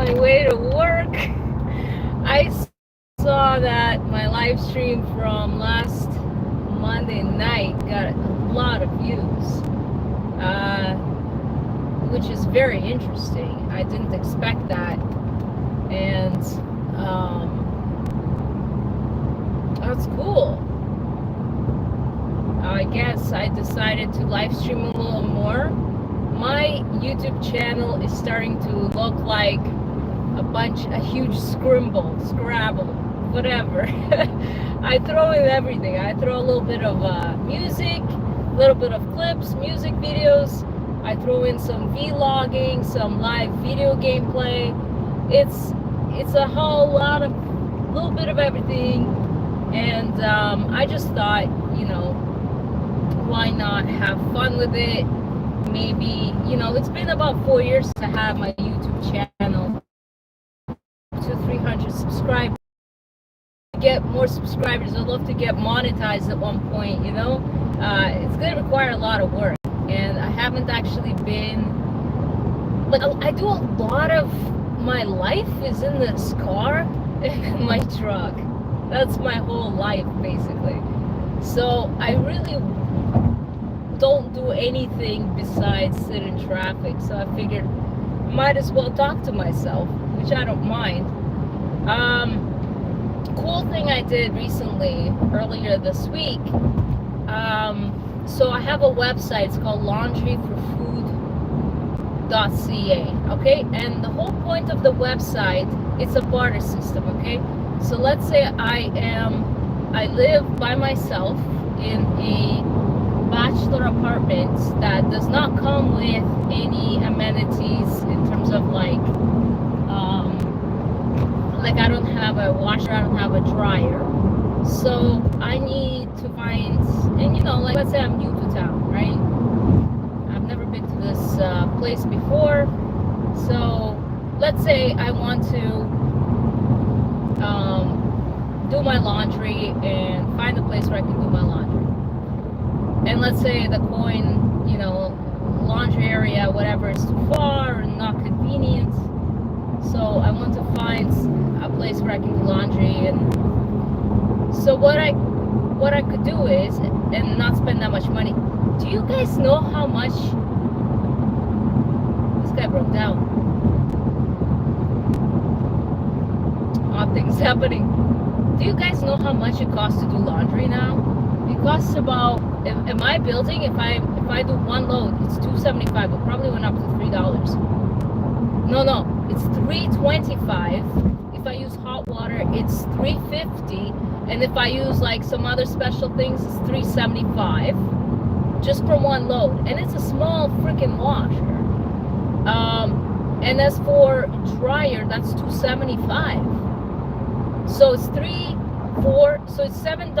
my way to work. I saw that my live stream from last Monday night got a lot of views, which is very interesting. I didn't expect that, and that's cool. I guess I decided to live stream a little more. My YouTube channel is starting to look like a huge scramble, whatever. I throw in everything. I throw a little bit of music, a little bit of clips, music videos. I throw in some vlogging, some live video gameplay. It's a whole lot of, little bit of everything. And I just thought, why not have fun with it? Maybe, it's been about 4 years to have my YouTube channel to 300 subscribers. Get more subscribers. I'd love to get monetized at one point, it's going to require a lot of work, and I haven't actually been, like, I do a lot of my life is in this car and in my truck. That's my whole life, basically. So I really don't do anything besides sit in traffic. So I figured might as well talk to myself, which I don't mind. Cool thing I did recently, earlier this week. So I have a website. It's called laundryforfood.ca. Okay, and the whole point of the website, it's a barter system. Okay, so let's say I live by myself in a bachelor apartment that does not come with any amenities in terms of like I don't have a washer, I don't have a dryer. So I need to find, and like, let's say I'm new to town, right? I've never been to this place before. So let's say I want to do my laundry and find a place where I can do my laundry. And let's say the laundry area, whatever, is too far and not convenient. So I want to find a place where I can do laundry. And so what I could do is, and not spend that much money. Do you guys know how much this guy broke down? Odd things happening. Do you guys know how much it costs to do laundry now? It costs about, in my building, if I do one load, it's $2.75. It probably went up to $3. No, it's $3.25. If I use hot water, it's $3.50. And if I use like some other special things, it's $3.75 just for one load. And it's a small freaking washer. And as for dryer, that's $2.75. So it's so it's $7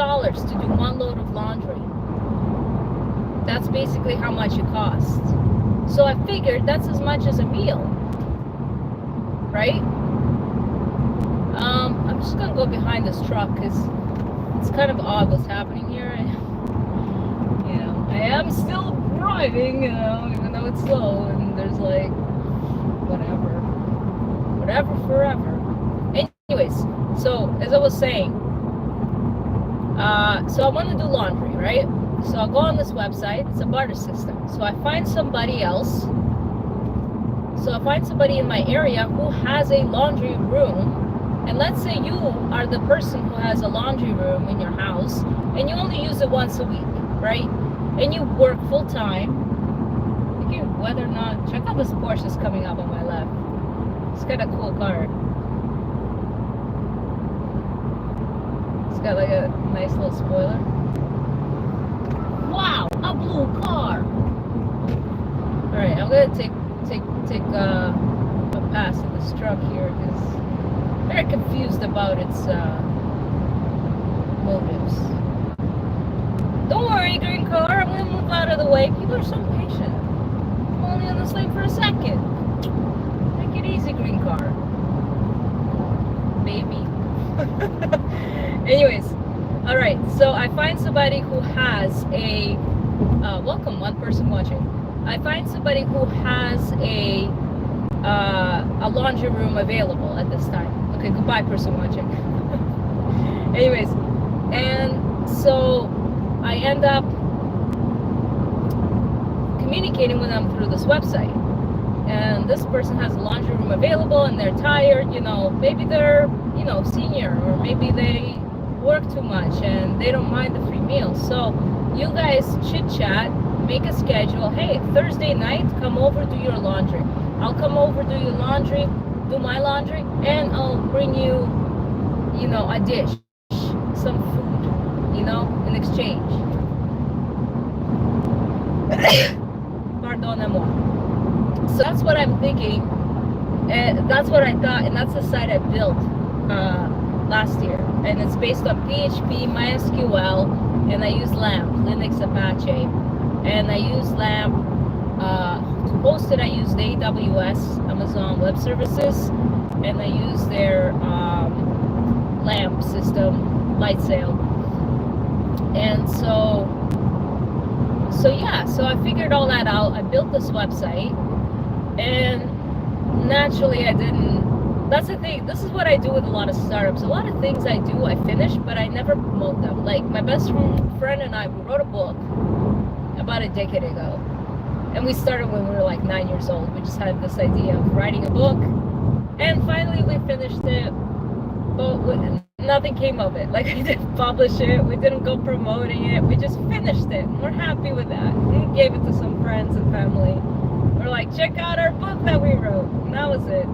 to do one load of laundry. That's basically how much it costs. So I figured that's as much as a meal, right? I'm just gonna go behind this truck because it's kind of odd what's happening here. I am still driving, even though it's slow, and there's like whatever, forever. Anyways, so as I was saying, so I want to do laundry, right? So I'll go on this website. It's a barter system. So I find somebody else. So I find somebody in my area who has a laundry room. And let's say you are the person who has a laundry room in your house and you only use it once a week, right? And you work full time. Again, whether or not, check out this Porsche that's coming up on my left. It's got a cool car. It's got like a nice little spoiler. Wow, a blue car. All right, I'm gonna take a pass at this truck here because I'm very confused about its motives. Don't worry, green car. I'm gonna move out of the way. People are so patient. I'm only on this lane for a second. Take it easy, green car. Baby. Anyways, all right. So I find somebody who has a welcome, one person watching. I find somebody who has a a laundry room available at this time. Okay, goodbye, person watching. Anyways, and so I end up communicating with them through this website. And this person has a laundry room available and they're tired, you know, maybe they're, you know, senior, or maybe they work too much and they don't mind the free meals. So you guys chit chat, make a schedule. Hey, Thursday night, come over, do your laundry. I'll come over, do your laundry, do my laundry, and I'll bring you, you know, a dish, some food, you know, in exchange. Pardonnez-moi. So that's what I'm thinking, and that's what I thought, and that's the site I built last year, and it's based on PHP, MySQL, and I use LAMP, Linux Apache, and I use LAMP to host it. I use the AWS, Amazon Web Services, and I use their LAMP system, Lightsail, and so yeah, so I figured all that out. I built this website. And naturally I didn't, that's the thing, this is what I do with a lot of startups. A lot of things I do, I finish, but I never promote them. Like my best friend and I, we wrote a book about a decade ago. And we started when we were like 9 years old. We just had this idea of writing a book. And finally we finished it, but nothing came of it. Like we didn't publish it, we didn't go promoting it, we just finished it. We're happy with that. We gave it to some friends and family. We're like, check out our book that we wrote, and that was it.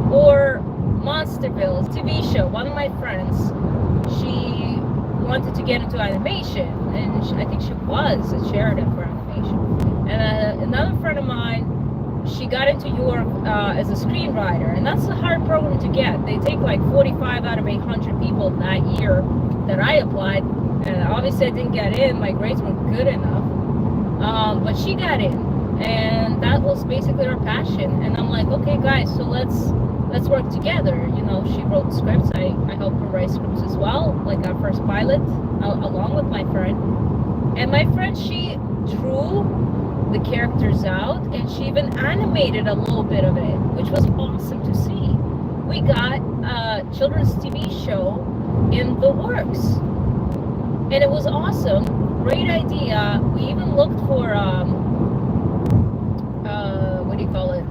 Or Monsterville, TV show. One of my friends, she wanted to get into animation, and I think she was at Sheridan for animation. And another friend of mine, she got into York as a screenwriter, and that's a hard program to get. They take like 45 out of 800 people that year that I applied, and obviously I didn't get in. My grades weren't good enough, but she got in. And that was basically our passion. And I'm like, okay guys, so let's work together. You know, she wrote scripts, I helped her write scripts as well, like our first pilot, along with my friend. And my friend, she drew the characters out, and she even animated a little bit of it, which was awesome to see. We got a children's TV show in the works, and it was awesome. Great idea. We even looked for what do you call it,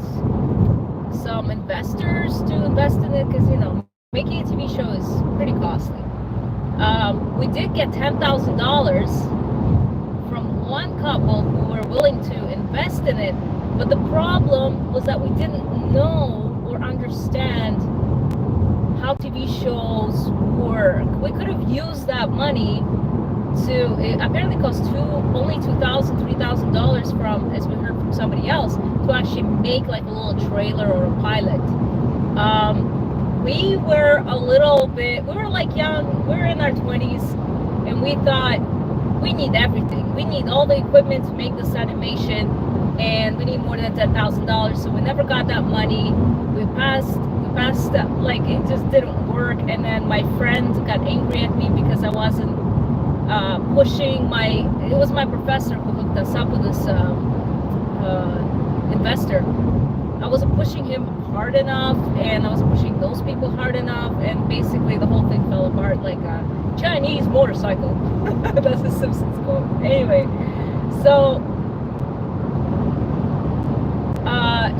some investors to invest in it, because you know, making a TV show is pretty costly. We did get $10,000 from one couple who were willing to invest in it, but the problem was that we didn't know or understand how TV shows work. We could have used that money to, it apparently cost only $2,000, $3,000 from, as we heard from somebody else, to actually make like a little trailer or a pilot. We were a little bit, we were like young, we were in our 20s, and we thought, we need everything. We need all the equipment to make this animation, and we need more than $10,000, so we never got that money. We passed, like it just didn't work, and then my friend got angry at me because I wasn't pushing it was my professor who hooked us up with this investor. I wasn't pushing him hard enough, and I wasn't pushing those people hard enough, and basically the whole thing fell apart like a Chinese motorcycle. That's a Simpsons quote. Anyway, so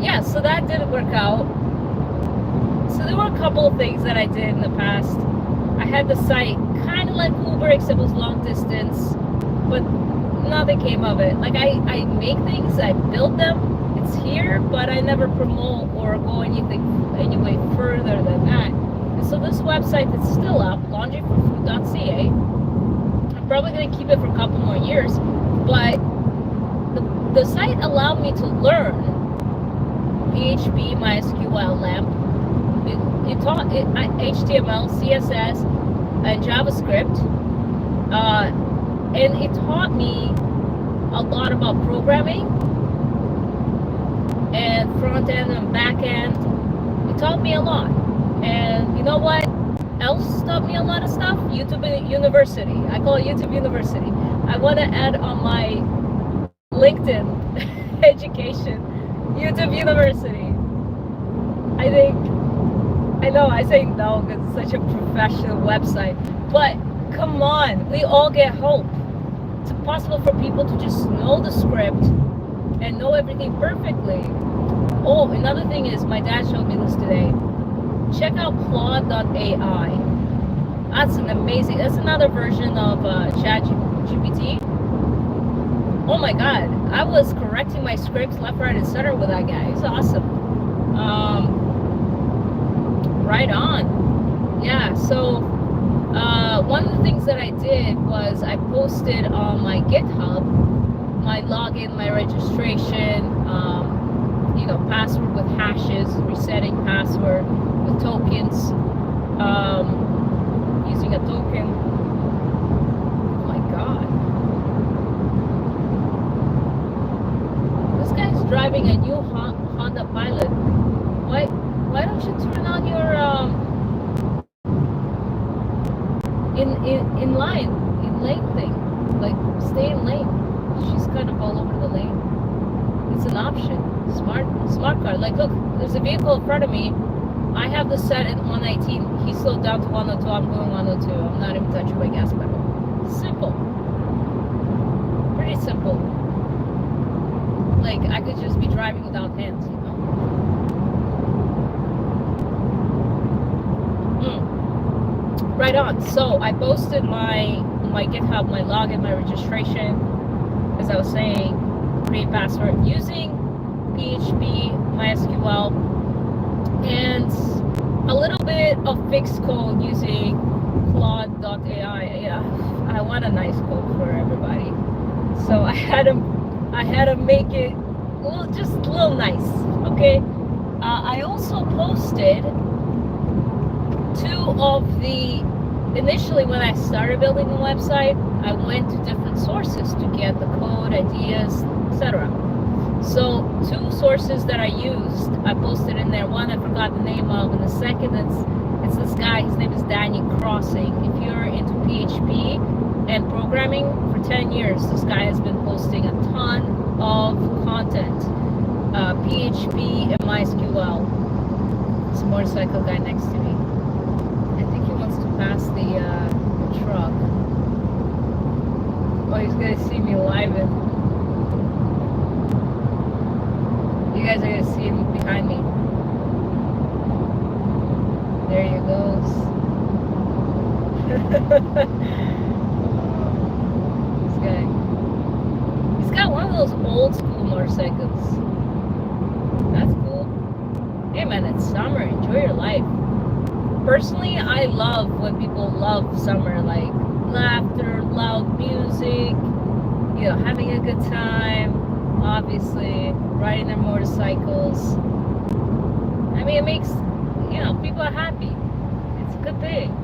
yeah, so that didn't work out. So there were a couple of things that I did in the past. I had the site kind of like Uber, except it was long distance, but nothing came of it. Like I make things, I build them, it's here, but I never promote or go any way further than that. And so this website is still up, laundryforfood.ca. I'm probably going to keep it for a couple more years, but the site allowed me to learn PHP, MySQL, LAMP. It taught HTML, CSS, and JavaScript, and it taught me a lot about programming and front end and back end. It taught me a lot. And you know what else taught me a lot of stuff? YouTube University. I call it YouTube University. I want to add on my LinkedIn education, YouTube University. I think, I know I say no because it's such a professional website, but come on, we all get hope. It's impossible for people to just know the script and know everything perfectly. Oh, another thing is, my dad showed me this today. Check out Claude.ai. That's that's another version of ChatGPT. Oh my god, I was correcting my scripts left, right, and center with that guy. He's awesome. Right on. Yeah, so one of the things that I did was I posted on my GitHub my login, my registration, password with hashes, resetting password with tokens, using a token. Oh my god. This guy's driving a new Honda Pilot. Why don't you turn on your in line, in lane thing? Like, stay in lane. She's kind of all over the lane. It's an option. Smart car. Like, look, there's a vehicle in front of me. I have this set at 119. He slowed down to 102. I'm going 102. I'm not even touching my gas pedal. Simple. Pretty simple. Like, I could just be driving without hands, you know? Right on. So I posted my GitHub, my login, my registration, as I was saying, create password using PHP, MySQL, and a little bit of fixed code using Claude.ai. Yeah, I want a nice code for everybody, so I had to make it just a little nice. Okay. I also posted initially when I started building the website, I went to different sources to get the code, ideas, etc. So 2 sources that I used, I posted in there. One I forgot the name of, and the second it's this guy. His name is Danny Crossing. If you're into PHP and programming, for 10 years, this guy has been posting a ton of content, PHP and MySQL. This motorcycle guy next to me. I think he wants to pass the truck. Oh, he's gonna see me live. You guys are gonna see him behind me. There he goes. This guy. He's got one of those old school motorcycles. That's cool. Hey man, it's summer. Enjoy your life. Personally, I love when people love summer, like laughter, loud music, having a good time, obviously, riding their motorcycles. I mean, it makes, people are happy. It's a good thing.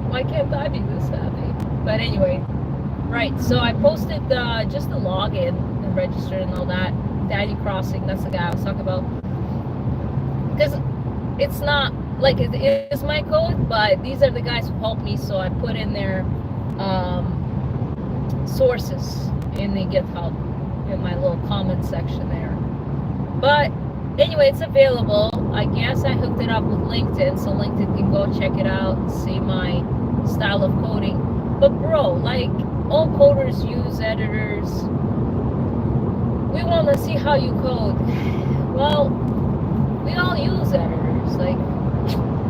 Why can't I be this happy? But anyway, right, so I posted just the login and registered and all that. Danny Crossing, that's the guy I was talking about. Because it's not like it is my code, but these are the guys who helped me, so I put in their sources in the GitHub in my little comment section there. But anyway, it's available. I guess I hooked it up with LinkedIn, so LinkedIn can go check it out and see my style of coding. But bro, like, all coders use editors. We want to see how you code. Well, we all use editors. Like,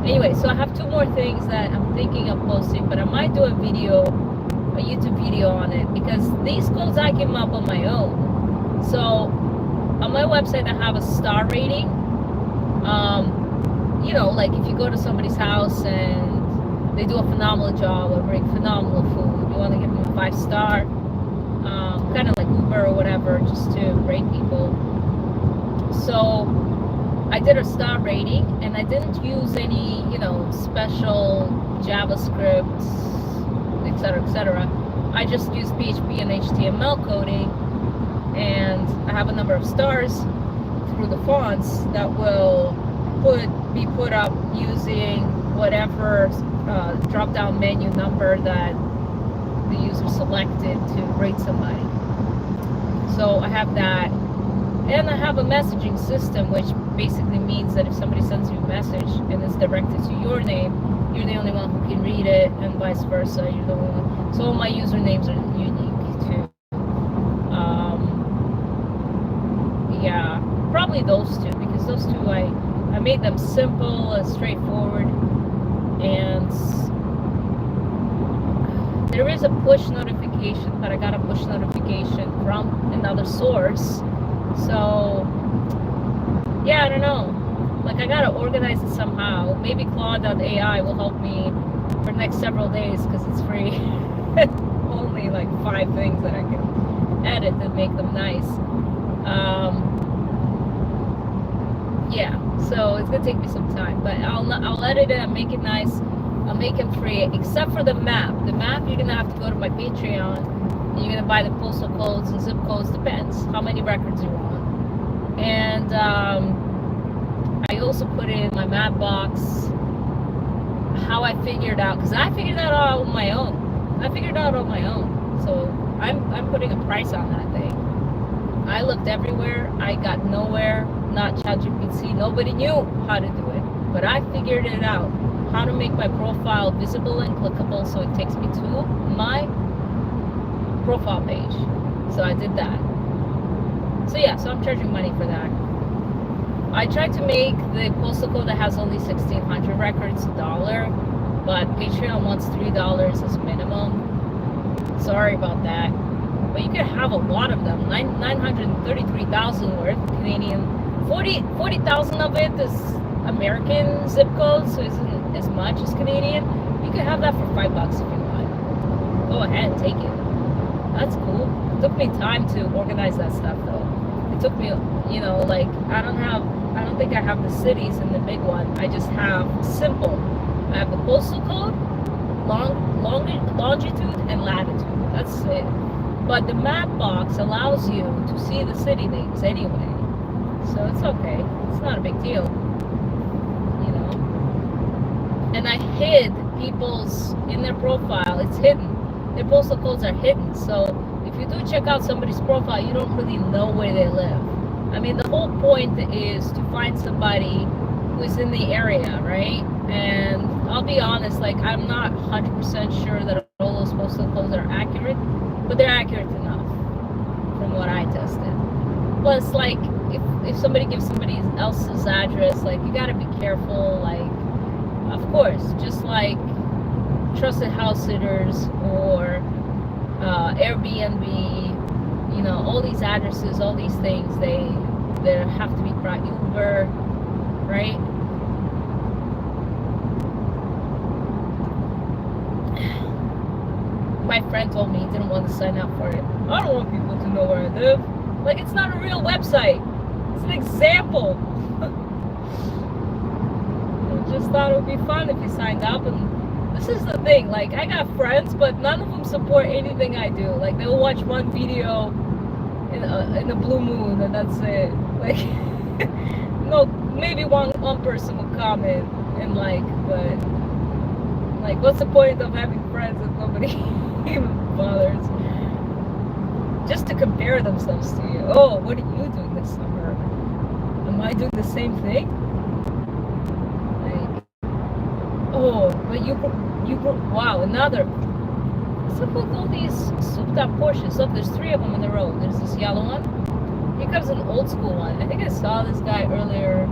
anyway, so I have 2 more things that I'm thinking of posting, but I might do a YouTube video on it, because these codes I came up on my own. So on my website I have a star rating. Like if you go to somebody's house and they do a phenomenal job or bring phenomenal food, you want to give them a 5-star, kind of like Uber or whatever, just to rate people. So I did a star rating, and I didn't use any, special JavaScript, etc. I just used PHP and HTML coding, and I have a number of stars through the fonts that will be put up using whatever drop-down menu number that the user selected to rate somebody. So I have that. And I have a messaging system, which basically means that if somebody sends you a message and it's directed to your name, you're the only one who can read it, and vice versa. You're the only one. So all my usernames are unique too. Yeah, probably those two, because those two I made them simple and straightforward. And there is a push notification, but I got a push notification from another source. So yeah, I don't know. Like, I gotta organize it somehow. Maybe Claude.ai will help me for the next several days because it's free. Only like 5 things that I can edit and make them nice. Yeah, so it's gonna take me some time, but I'll edit it and make it nice. I'll make it free, except for the map. The map, you're gonna have to go to my Patreon, and you're gonna buy the postal codes and zip codes. Depends how many records you want. And I also put in my map box how I figured out, because I figured that out on my own. So I'm putting a price on that thing. I looked everywhere. I got nowhere. Not ChatGPT. Nobody knew how to do it, but I figured it out. How to make my profile visible and clickable, so it takes me to my profile page. So I did that. So yeah, so I'm charging money for that. I tried to make the postal code that has only 1,600 records $1, but Patreon wants $3 as minimum. Sorry about that. But you can have a lot of them. 933,000 worth Canadian. 40,000 of it is American zip code, so it isn't as much as Canadian. You can have that for $5 if you want. Go ahead and take it. That's cool. It took me time to organize that stuff though. It took me, like, I don't think I have the cities in the big one. I just have simple. I have the postal code, longitude, and latitude. That's it. But the map box allows you to see the city names anyway. So it's okay. It's not a big deal. And I hid people's, in their profile, it's hidden. Their postal codes are hidden. So if you do check out somebody's profile, you don't really know where they live. I mean, the whole point is to find somebody who is in the area, right? And I'll be honest, like, I'm not 100% sure that all those postal codes are accurate, but they're accurate enough from what I tested. Plus, like, if somebody gives somebody else's address, like, you gotta be careful. Like, of course, just like trusted house sitters or Airbnb, all these addresses, all these things, they have to be private. Uber, right? My friend told me he didn't want to sign up for it. I don't want people to know where I live. Like, it's not a real website. It's an example. I just thought it would be fun if you signed up. And this is the thing. Like, I got friends, but none of them support anything I do. Like, they'll watch one video in a blue moon, and that's it. Like, no, maybe one person will comment and like, but like, what's the point of having friends if nobody even bothers? Just to compare themselves to you. Oh, what are you doing this summer? Am I doing the same thing? Like, oh, but you wow, another. What's up with all these souped up Porsches? Look, there's 3 of them in the row. There's this yellow one. Here comes an old school one. I think I saw this guy earlier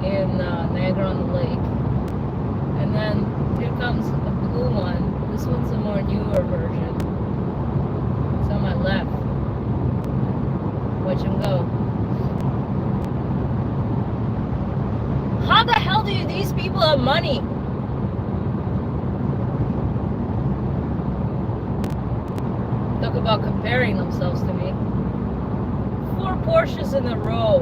in Niagara-on-the-Lake. And then here comes a blue one. This one's a more newer version. It's on my left. Watch him go. How the hell do these people have money? Talk about comparing themselves to me. 4 Porsches in a row.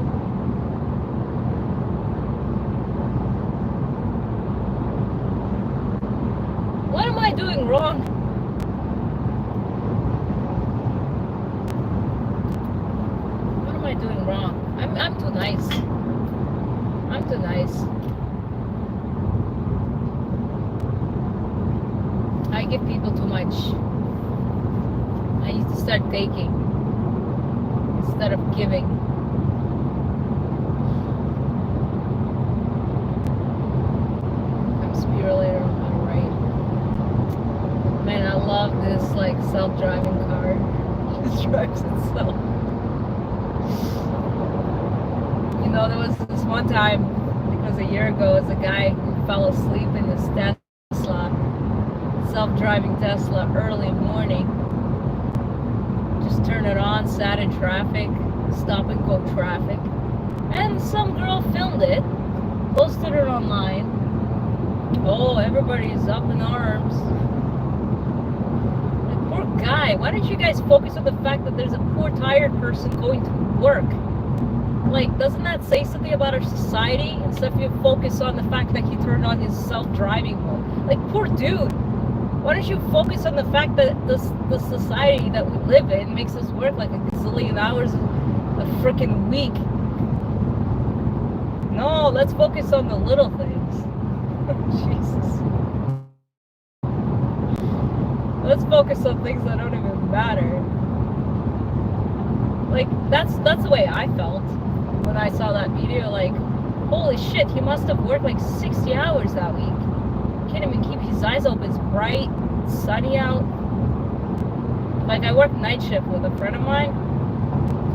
What am I doing wrong? What am I doing wrong? I'm too nice. I'm too nice. I give people too much. I need to start taking instead of giving. self-driving car. It just drives itself. You know, there was this one time, I think it was a year ago, was a guy who fell asleep in his Tesla, self-driving Tesla, early morning. Just turned it on, sat in traffic, stop and go traffic. And some girl filmed it, posted it online. Oh, everybody's up in arms. Like, poor guy. Why don't you guys focus on the fact that there's a poor tired person going to work? Like, doesn't that say something about our society? Instead of you focus on the fact that he turned on his self-driving mode. Like, poor dude. Why don't you focus on the fact that the society that we live in makes us work like a gazillion hours a freaking week? No, let's focus on the little things. Jesus. Let's focus on things that don't even matter. Like, that's the way I felt when I saw that video. Like, holy shit, he must have worked like 60 hours that week. Can't even keep his eyes open. It's bright, sunny out. Like, I worked night shift with a friend of mine,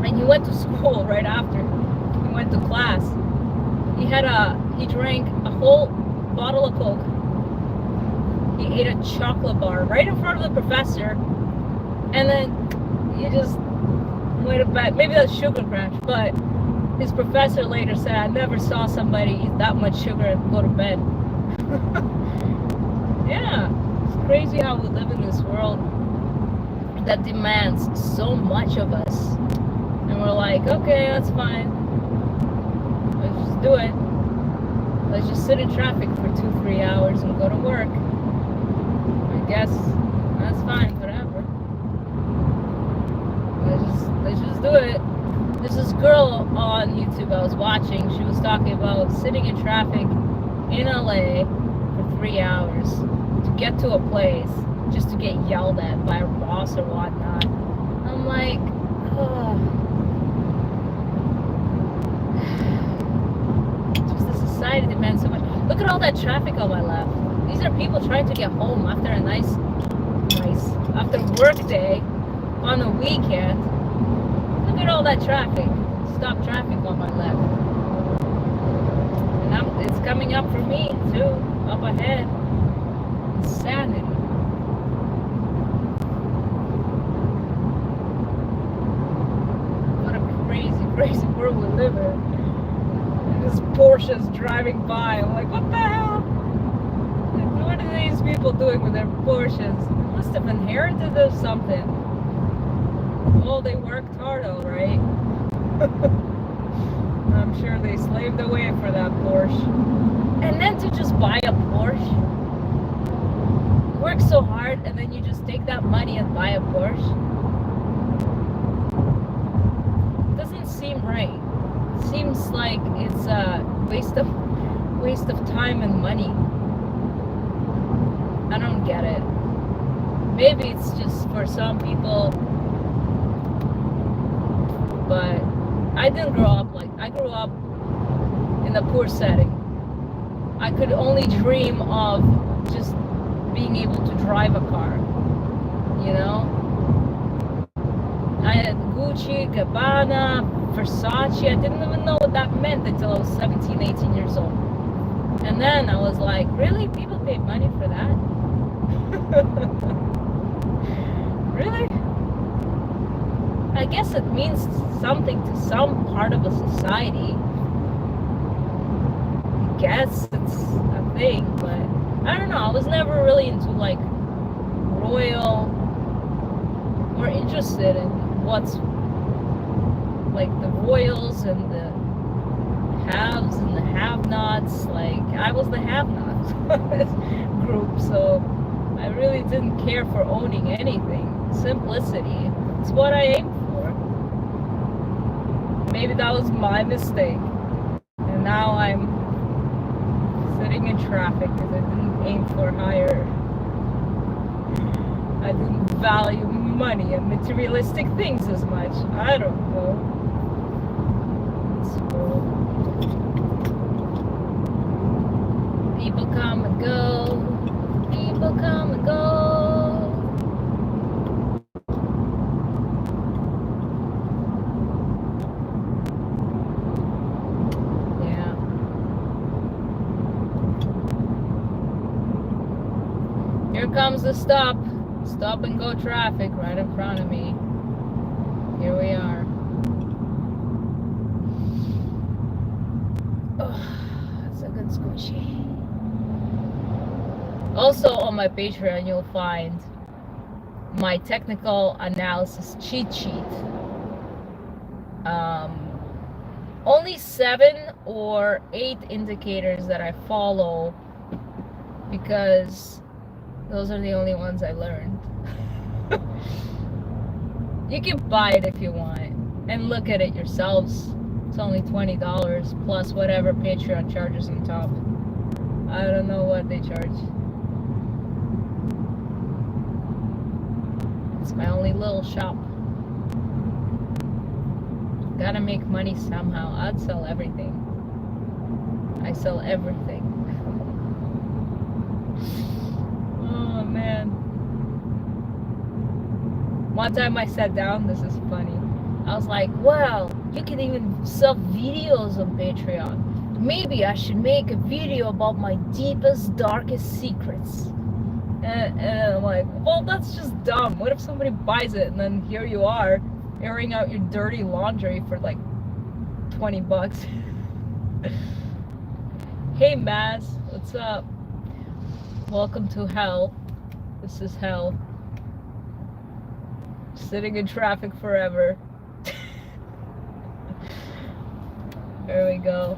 and he went to school right after. He went to class. He drank a whole bottle of Coke. He ate a chocolate bar right in front of the professor, and then he just went to bed. Maybe that's sugar crash, but his professor later said, I never saw somebody eat that much sugar and go to bed. Yeah, it's crazy how we live in this world that demands so much of us. And we're like, okay, that's fine. Let's just do it. Let's just sit in traffic for 2-3 hours and go to work. I guess that's fine, whatever. Let's just do it. There's this girl on YouTube I was watching. She was talking about sitting in traffic in LA for 3 hours to get to a place just to get yelled at by a boss or whatnot. I'm like, oh. Just the society demands so much. Look at all that traffic on my left. These are people trying to get home after a nice after work day on a weekend. Look at all that traffic. Stop traffic on my left. And it's coming up for me too, up ahead. Insanity. What a crazy world we live in. And this Porsche's driving by. I'm like, what the hell? What are these people doing with their Porsches? They must have inherited or something. Oh, they worked hard, all right. I'm sure they slaved away for that Porsche. And then to just buy a Porsche, work so hard, and then you just take that money and buy a Porsche. Doesn't seem right. Seems like it's a waste of time and money. I don't get it. Maybe it's just for some people, but I didn't grow up I grew up in a poor setting. I could only dream of just being able to drive a car, you know? I had Gucci, Gabbana, Versace. I didn't even know what that meant until I was 17, 18 years old. And then I was like, really? People pay money for that? Really? I guess it means something to some part of a society. I guess it's a thing, but I don't know. I was never really into like royal or interested in what's like the royals and the haves and the have-nots. Like, I was the have-nots group, so I really didn't care for owning anything. Simplicity. It's what I aimed for. Maybe that was my mistake. And now I'm sitting in traffic because I didn't aim for higher. I didn't value money and materialistic things as much. I don't know. This world. People come and go. People come and go. Here comes the stop and go traffic right in front of me. Here we are. Oh, that's a good squishy. Also on my Patreon you'll find my technical analysis cheat sheet. Only 7 or 8 indicators that I follow, because those are the only ones I learned. You can buy it if you want and look at it yourselves. It's only $20 plus whatever Patreon charges on top. I don't know what they charge. It's my only little shop. Gotta make money somehow. I'd sell everything. I sell everything. Oh man. One time I sat down, this is funny. I was like, wow, you can even sell videos on Patreon. Maybe I should make a video about my deepest, darkest secrets. And I'm like, well, that's just dumb. What if somebody buys it and then here you are airing out your dirty laundry for like $20? Hey Maz, what's up? Welcome to hell. This is hell. Sitting in traffic forever. There we go.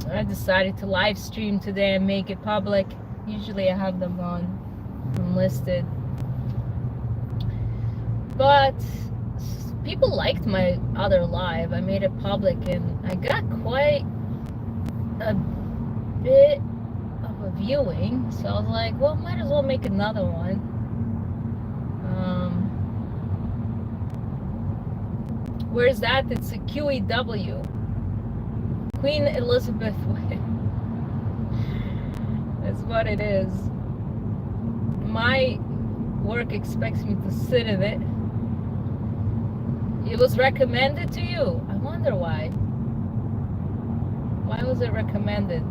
I decided to live stream today and make it public. Usually I have them on unlisted. But people liked my other live. I made it public and I got quite a bit of a viewing. So I was like, well, might as well make another one. Where's that? It's a QEW. Queen Elizabeth Way. That's what it is. My work expects me to sit in it. It was recommended to you. I wonder why. Why was it recommended?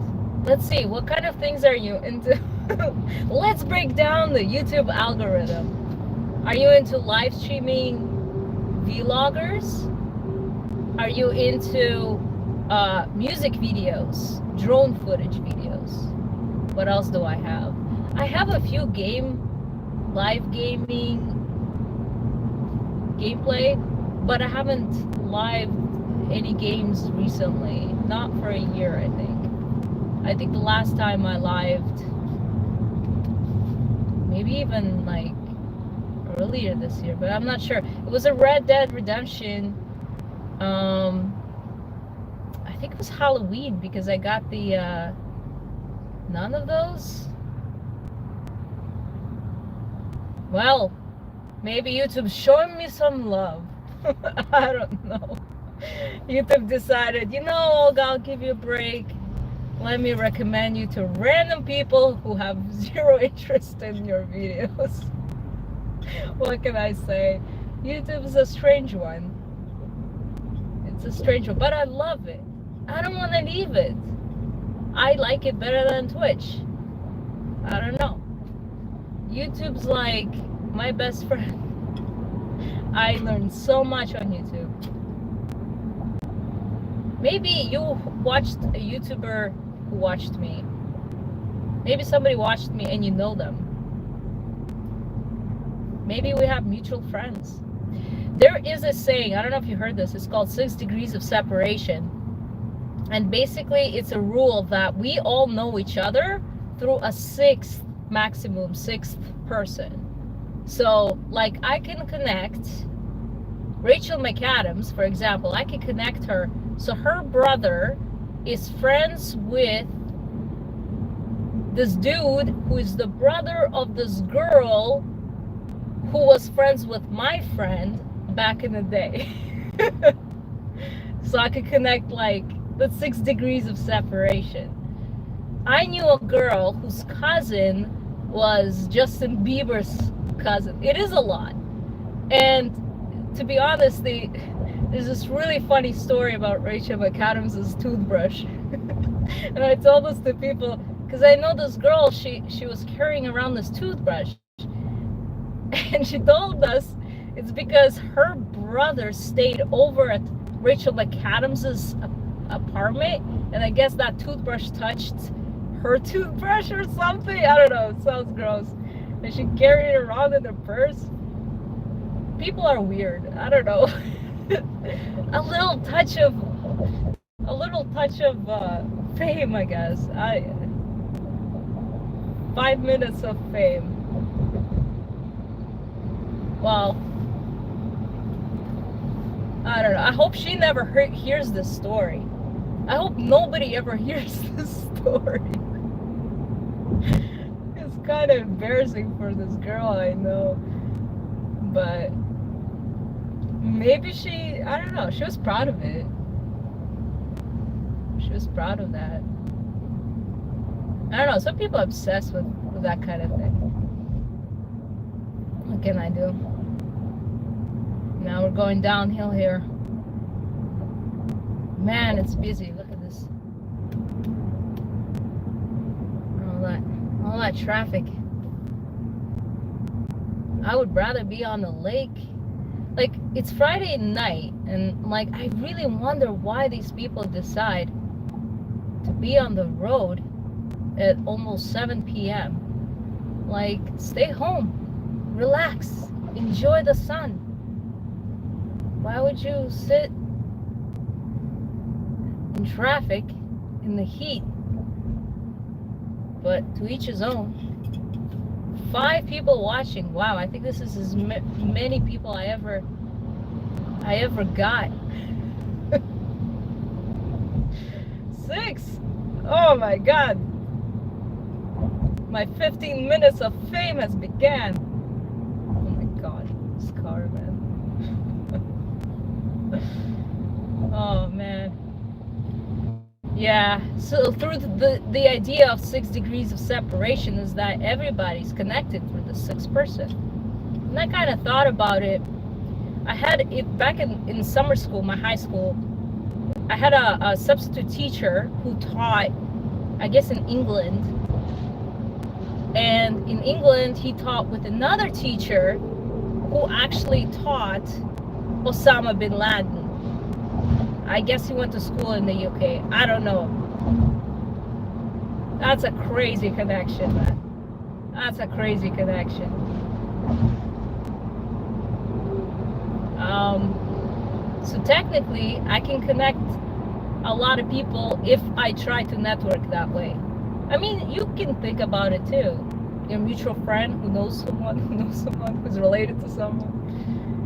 Let's see, what kind of things are you into? Let's break down the YouTube algorithm. Are you into live streaming vloggers? Are you into music videos, drone footage videos? What else do I have? I have a few live gaming gameplay, but I haven't lived any games recently. Not for a year, I think. I think the last time I lived, maybe even like earlier this year, but I'm not sure. It was a Red Dead Redemption. I think it was Halloween because I got the none of those. Well, maybe YouTube's showing me some love. I don't know. YouTube decided, you know, Olga, I'll give you a break. Let me recommend you to random people who have zero interest in your videos. What can I say? YouTube is a strange one. It's a strange one, but I love it. I don't want to leave it. I like it better than Twitch. I don't know. YouTube's like my best friend. I learned so much on YouTube. Maybe you watched a YouTuber who watched me. Maybe somebody watched me and you know them. Maybe we have mutual friends. There is a saying, I don't know if you heard this, it's called 6 degrees of separation. And basically it's a rule that we all know each other through a sixth person. So like I can connect Rachel McAdams, for example, I can connect her. So her brother is friends with this dude who is the brother of this girl who was friends with my friend back in the day. So I could connect like the 6 degrees of separation. I knew a girl whose cousin was Justin Bieber's cousin. It is a lot. And to be honest, there's this really funny story about Rachel McAdams' toothbrush. And I told this to people Because I know this girl, she was carrying around this toothbrush. And she told us it's because her brother stayed over at Rachel McAdams's apartment, and I guess that toothbrush touched her toothbrush or something. I don't know. It sounds gross. And she carried it around in her purse. People are weird. I don't know. a little touch of fame, I guess. 5 minutes of fame. Well, I don't know. I hope she never hears this story. I hope nobody ever hears this story. It's kind of embarrassing for this girl, I know. But maybe I don't know, she was proud of it. She was proud of that. I don't know, some people are obsessed with that kind of thing. What can I do? Now we're going downhill here. Man, it's busy. Look at this. All that traffic. I would rather be on the lake. Like, it's Friday night, and like, I really wonder why these people decide to be on the road at almost 7 p.m. Like, stay home, relax, enjoy the sun. Why would you sit in traffic in the heat? But to each his own. 5 people watching. Wow, I think this is as many people I ever got. 6. Oh my God. My 15 minutes of fame has began. Oh my God, this car, man. Oh man. Yeah, so through the idea of 6 degrees of separation is that everybody's connected through the 6th person. And I kind of thought about it. I had it back in summer school, my high school. I had a substitute teacher who taught, I guess, in England. And in England, he taught with another teacher who actually taught Osama bin Laden. I guess he went to school in the UK. I don't know. That's a crazy connection, man. That's a crazy connection. So technically, I can connect a lot of people if I try to network that way. I mean, you can think about it too. Your mutual friend who knows someone who's related to someone.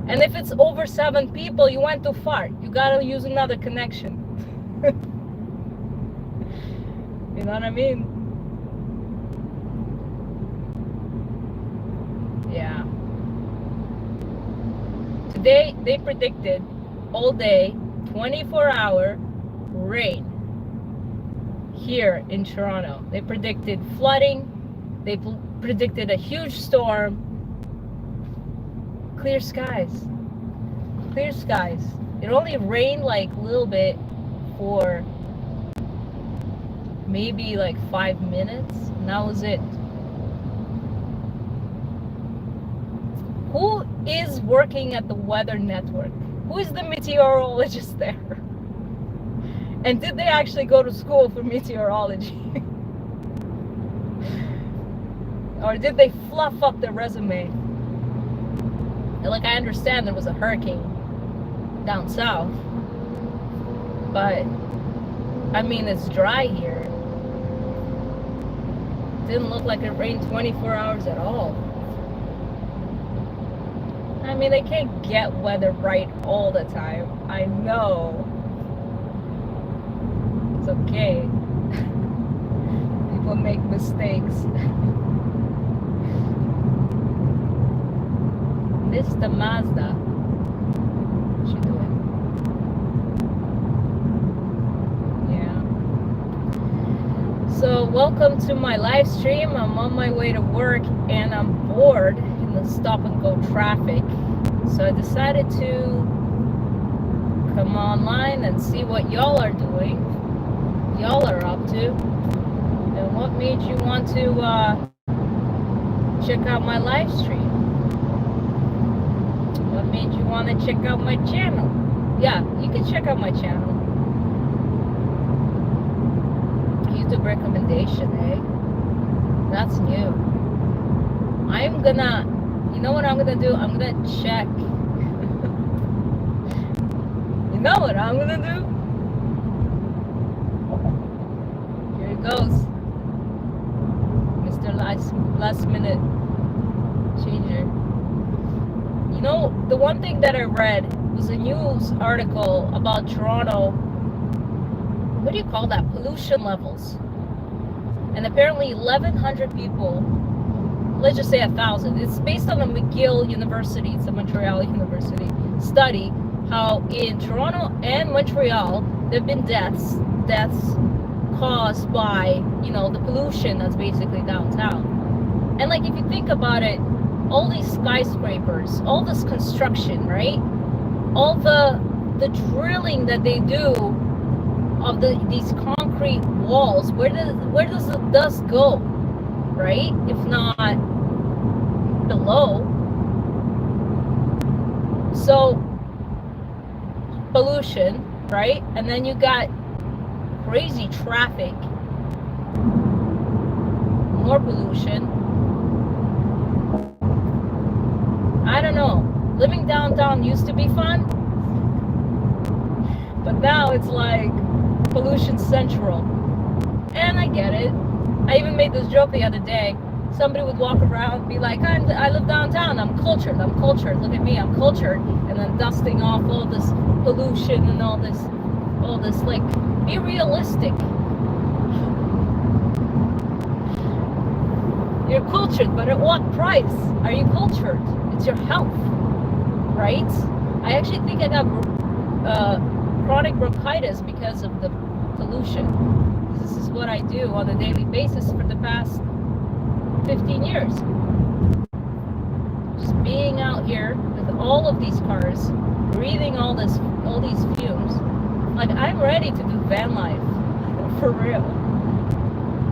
And if it's over 7 people, you went too far. You gotta use another connection. You know what I mean? Yeah. Today, they predicted all day, 24-hour rain here in Toronto. They predicted flooding. They predicted a huge storm. Clear skies. Clear skies. It only rained like a little bit for maybe like 5 minutes, and that was it. Who is working at the Weather Network? Who is the meteorologist there? And did they actually go to school for meteorology? Or did they fluff up their resume? Like, I understand there was a hurricane down south, but I mean, it's dry here. Didn't look like it rained 24 hours at all. I mean, they can't get weather right all the time. I know. It's okay. People make mistakes. Mr. Mazda. What's she doing? Yeah. So welcome to my live stream. I'm on my way to work and I'm bored in the stop and go traffic. So I decided to come online and see what y'all are doing. Y'all are up to. And What made you want to check out my live stream? What made you want to check out my channel? Yeah, you can check out my channel. YouTube recommendation, eh? That's new. I'm gonna, you know what I'm gonna do? I'm gonna check. You know what I'm gonna do? Here it goes. Mr. Last minute changer. You know, the one thing that I read was a news article about Toronto. What do you call that? Pollution levels. And apparently 1,100 people, let's just say 1,000. It's based on the McGill University, it's a Montreal University study, how in Toronto and Montreal, there have been deaths caused by, you know, the pollution that's basically downtown. And like, if you think about it, all these skyscrapers, all this construction, right? All the drilling that they do of these concrete walls, where does the dust go, right? If not below. So pollution, right? And then you got crazy traffic, more pollution. I don't know. Living downtown used to be fun, but now it's like pollution central. And I get it. I even made this joke the other day. Somebody would walk around and be like, I live downtown, I'm cultured, look at me, I'm cultured. And then dusting off all this pollution and all this, like, be realistic. You're cultured, but at what price are you cultured? It's your health, right? I actually think I got chronic bronchitis because of the pollution. This is what I do on a daily basis for the past 15 years. Just being out here with all of these cars, breathing all these fumes. Like, I'm ready to do van life, for real.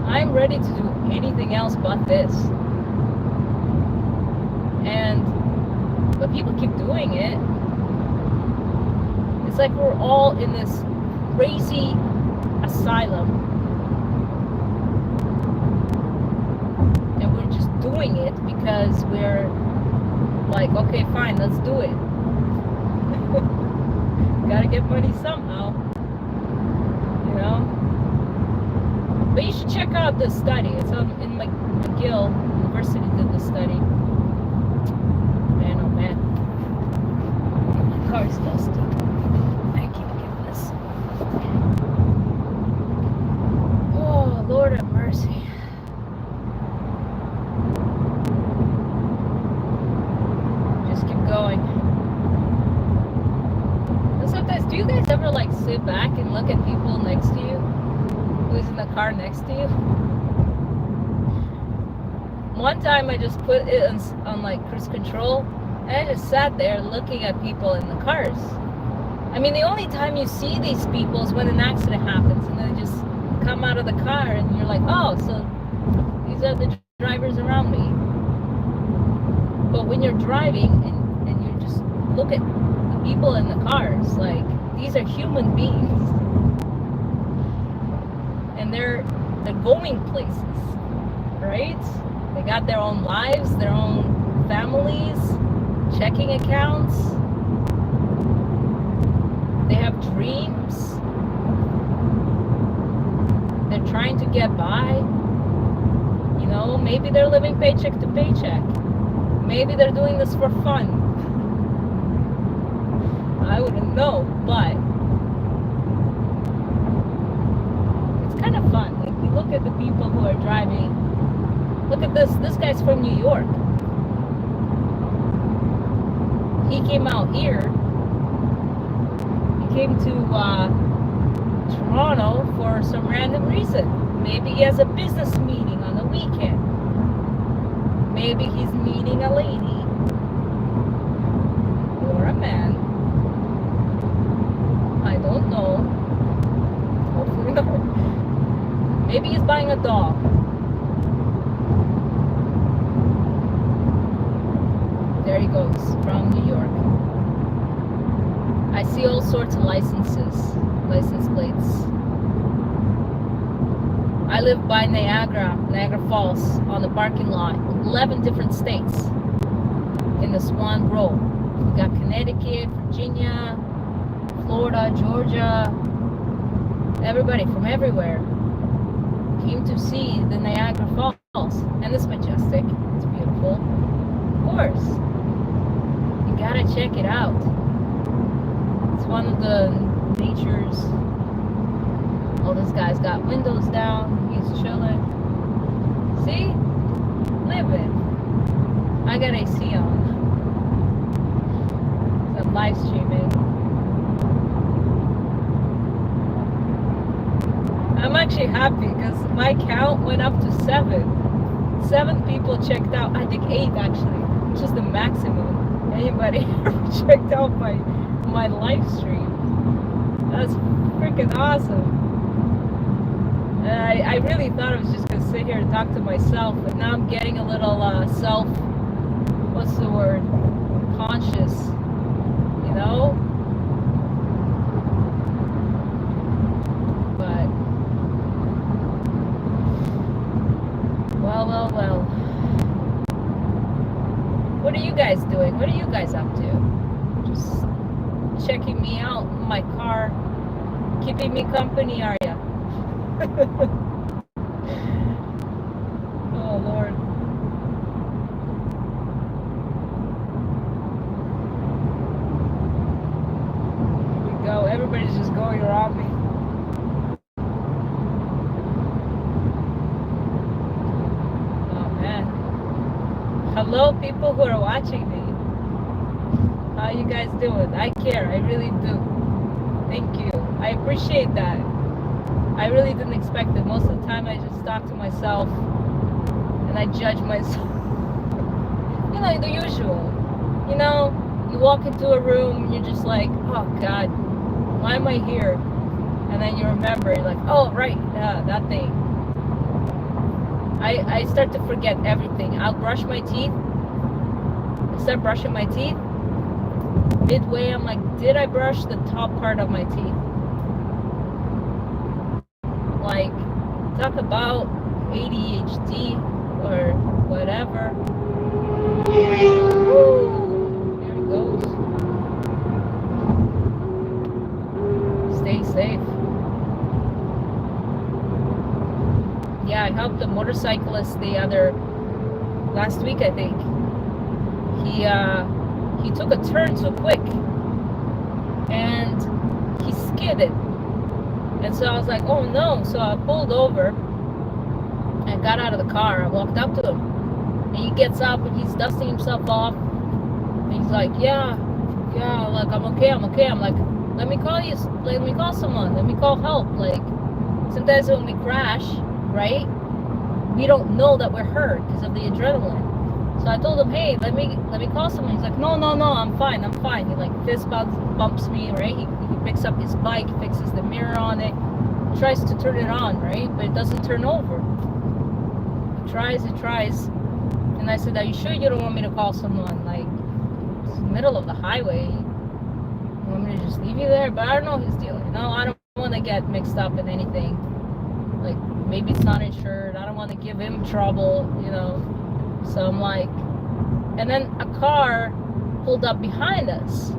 I'm ready to do anything else but this. But people keep doing it. It's like we're all in this crazy asylum. And we're just doing it because we're like, okay, fine, let's do it. Gotta get money somehow. You know? But you should check out this study. It's in McGill University did this study. Man, oh man. My car's dusty. I can't get this. Oh, Lord have mercy. Just keep going. And sometimes, do you guys ever like sit back and look at people next to you? Who's in the car next to you? One time I just put it on like cruise control, and I just sat there looking at people in the cars. I mean, the only time you see these people is when an accident happens, and they just come out of the car, and you're like, oh, so these are the drivers around me. But when you're driving and you just look at the people in the cars, like, these are human beings. And they're going places, right? They got their own lives, their own families, checking accounts. They have dreams. They're trying to get by. You know, maybe they're living paycheck to paycheck. Maybe they're doing this for fun. I wouldn't know, but it's kind of fun. Like, you look at the people who are driving. Look at this. This guy's from New York. He came out here. He came to Toronto for some random reason. Maybe he has a business meeting on the weekend. Maybe he's meeting a lady. Or a man. I don't know. Hopefully not. Maybe he's buying a dog. he goes, from New York. I see all sorts of license plates. I live by Niagara Falls, on the parking lot. 11 different states in this one row. We got Connecticut, Virginia, Florida, Georgia. Everybody from everywhere came to see the Niagara Falls. And it's majestic. It's beautiful. Of course. You gotta check it out. It's one of the nature's. Oh, this guy's got windows down. He's chilling. See? Living. I got AC on. I'm live streaming. I'm actually happy because my count went up to 7. 7 people checked out. I think 8 actually, which is the maximum anybody ever checked out my live stream. That's freaking awesome. I really thought I was just gonna sit here and talk to myself, but now I'm getting a little what's the word? Conscious, you know? But well. What are you guys doing? What are you guys up to? Just checking me out in my car, keeping me company, are ya? Oh Lord. Here we go. Everybody's just going around me. Oh man. Hello people who are watching me. How you guys doing? I care. I really do. Thank you. I appreciate that. I really didn't expect it. Most of the time I just talk to myself and I judge myself. You know, the usual. You know, you walk into a room and you're just like, oh God, why am I here? And then you remember, you're like, oh right, that thing. I start to forget everything. I'll brush my teeth. I start brushing my teeth. Midway, I'm like, did I brush the top part of my teeth? Like, talk about ADHD or whatever. Woo! There it goes. Stay safe. Yeah, I helped a motorcyclist last week, I think. He took a turn too quick and he skidded. And so I was like, oh no. So I pulled over and got out of the car. I walked up to him. And he gets up and he's dusting himself off. And he's like, yeah, like, I'm okay. I'm like, let me call someone. Let me call help. Like, sometimes when we crash, right, we don't know that we're hurt because of the adrenaline. So I told him, hey, let me call someone. He's like, no, I'm fine. He like fist bumps me, right? He picks up his bike, fixes the mirror on it, tries to turn it on, right? But it doesn't turn over. He tries. And I said, are you sure you don't want me to call someone? Like, it's the middle of the highway. You want me to just leave you there? But I don't know his deal. You know, I don't want to get mixed up in anything. Like, maybe it's not insured. I don't want to give him trouble, you know. So I'm like, and then a car pulled up behind us.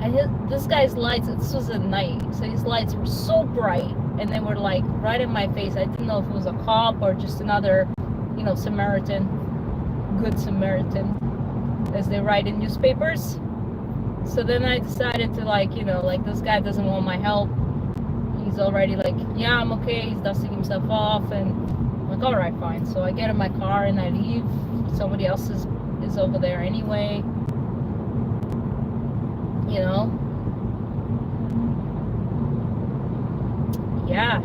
And this guy's lights, this was at night, so his lights were so bright, and they were like right in my face. I didn't know if it was a cop or just another, you know, Samaritan, good Samaritan, as they write in newspapers. So then I decided to, like, you know, like, this guy doesn't want my help. He's already like, yeah, I'm okay. He's dusting himself off, and I'm like, all right, fine. So I get in my car and I leave. Somebody else is over there anyway. You know? Yeah.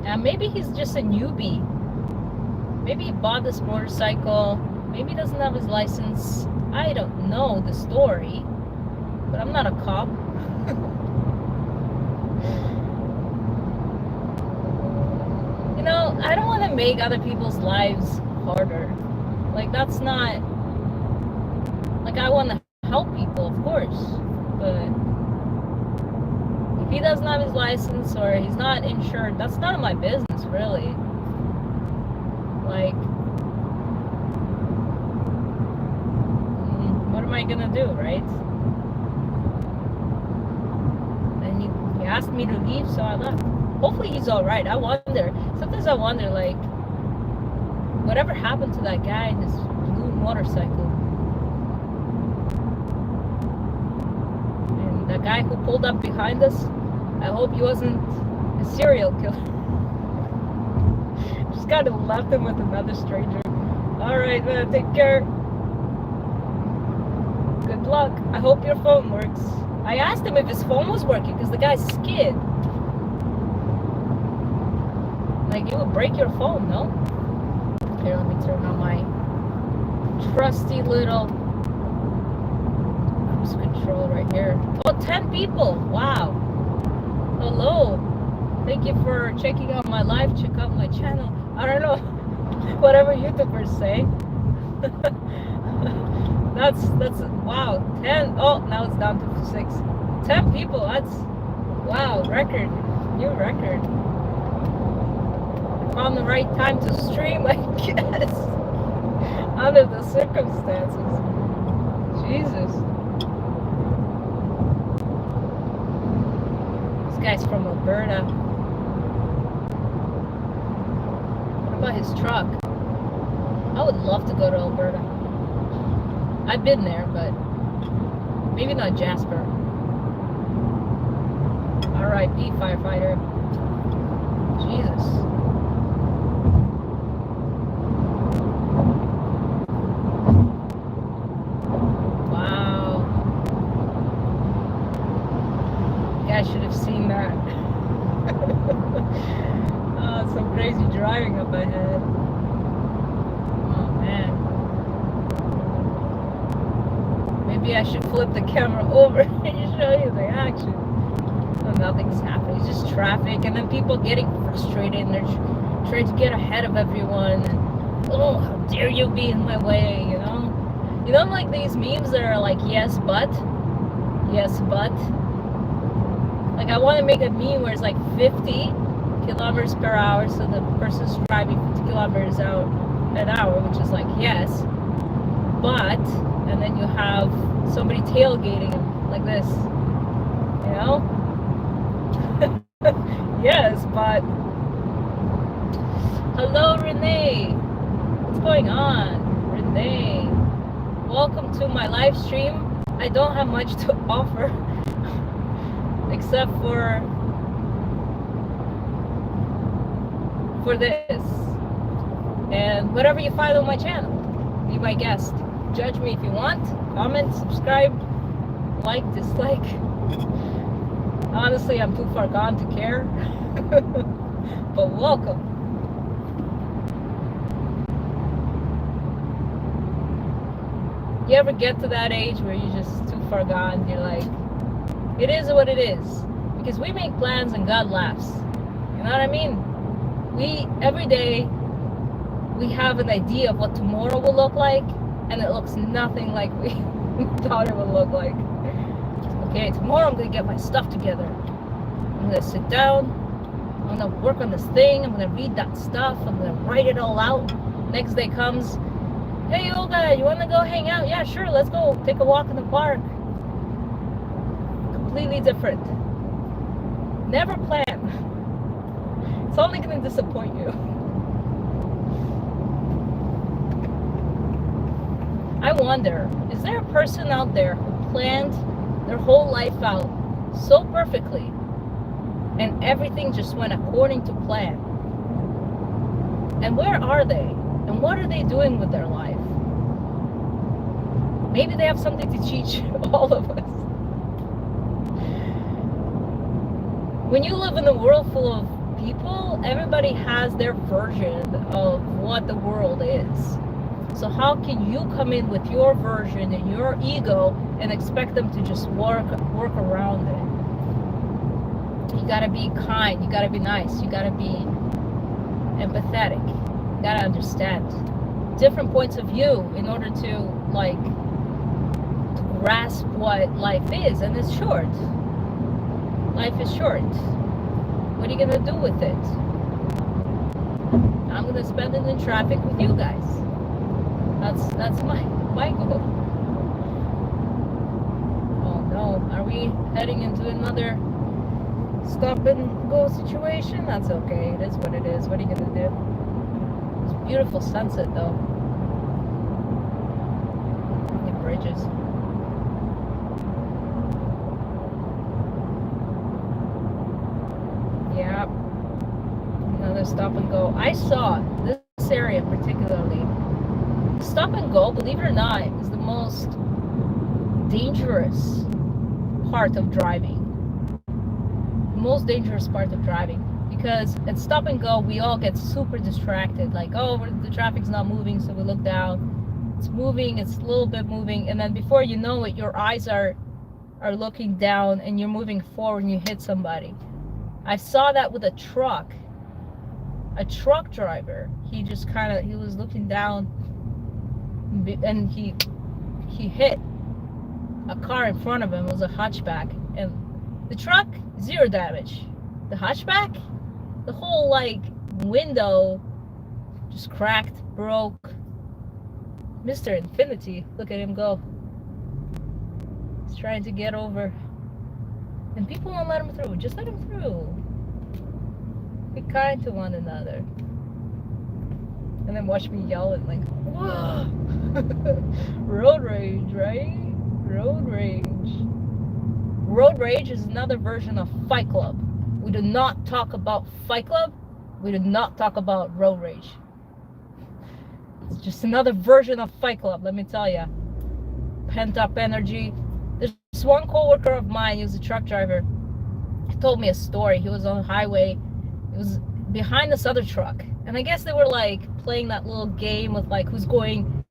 And maybe he's just a newbie. Maybe he bought this motorcycle. Maybe he doesn't have his license. I don't know the story. But I'm not a cop. You know, I don't want to make other people's lives harder. Like, that's not, like, I want to help people, of course, but if he doesn't have his license or he's not insured, that's none of my business, really. Like, what am I gonna do, right? And he asked me to leave, so I left. Hopefully he's alright. I wonder, sometimes I wonder, like, whatever happened to that guy in his blue motorcycle? And that guy who pulled up behind us, I hope he wasn't a serial killer. Just kind of left him with another stranger. Alright, man, take care. Good luck. I hope your phone works. I asked him if his phone was working because the guy's skid. Like, you would break your phone, no? Here, let me turn on my trusty little cruise control right here. Oh, 10 people. Wow. Hello. Thank you for checking out my live. Check out my channel. I don't know. Whatever YouTubers say. that's wow. 10. Oh, now it's down to 6. 10 people. That's wow. Record. New record. Found the right time to stream, I guess. Under the circumstances. Jesus. This guy's from Alberta. What about his truck? I would love to go to Alberta. I've been there, but maybe not Jasper. R.I.P. firefighter. Jesus. I should have seen that. Oh, some crazy driving up ahead. Oh man. Maybe I should flip the camera over and show you the action. Oh, nothing's happening. It's just traffic, and then people getting frustrated and they're trying to get ahead of everyone. And oh, how dare you be in my way? You know. You know, like these memes that are like, yes, but. Like, I want to make a meme where it's like 50 kilometers per hour, so the person's driving 50 kilometers an hour, which is like, yes, but, and then you have somebody tailgating him like this, you know? Yes, but, hello, Renee. What's going on, Renee? Welcome to my live stream. I don't have much to offer. Except for this and whatever you find on my channel. Be my guest. Judge me if you want. Comment, subscribe, like, dislike. Honestly, I'm too far gone to care. But welcome. You ever get to that age where you're just too far gone? You're like, it is what it is, because we make plans and God laughs. You know what I mean? Every day we have an idea of what tomorrow will look like, and it looks nothing like we thought it would look like. Okay, tomorrow I'm gonna get my stuff together. I'm gonna sit down, I'm gonna work on this thing, I'm gonna read that stuff, I'm gonna write it all out. Next day comes, hey old guy, you wanna go hang out? Yeah, sure, let's go take a walk in the park. Completely different. Never plan. It's only going to disappoint you. I wonder, is there a person out there who planned their whole life out so perfectly and everything just went according to plan? And where are they? And what are they doing with their life? Maybe they have something to teach all of us. When you live in a world full of people, everybody has their version of what the world is. So how can you come in with your version and your ego and expect them to just work around it? You gotta be kind, you gotta be nice, you gotta be empathetic, you gotta understand. different points of view in order to like grasp what life is, and it's short. Life is short. What are you gonna do with it? I'm gonna spend it in traffic with you guys. That's my goal. Oh no, are we heading into another stop and go situation? That's okay. It is what it is. What are you gonna do? It's a beautiful sunset though. The bridges. Yeah. Another stop and go. I saw this area particularly. Stop and go, believe it or not, is the most dangerous part of driving. The most dangerous part of driving. Because at stop and go, we all get super distracted. Like, oh, the traffic's not moving, so we look down. It's moving, it's a little bit moving, and then before you know it, your eyes are looking down and you're moving forward and you hit somebody. I saw that with a truck driver. He just he was looking down and he hit a car in front of him. It was a hatchback, and the truck, zero damage. The hatchback, the whole like window just cracked, broke. Mr. Infinity, look at him go. He's trying to get over, and people won't let him through. Just let him through. Be kind to one another. And then watch me yell and like, whoa. Road rage, right? Road rage. Road rage is another version of Fight Club. We do not talk about Fight Club. We do not talk about road rage. It's just another version of Fight Club, let me tell you. Pent up energy. There's one coworker of mine, he was a truck driver. He told me a story. He was on the highway. It was behind this other truck, and I guess they were like playing that little game with like who's going,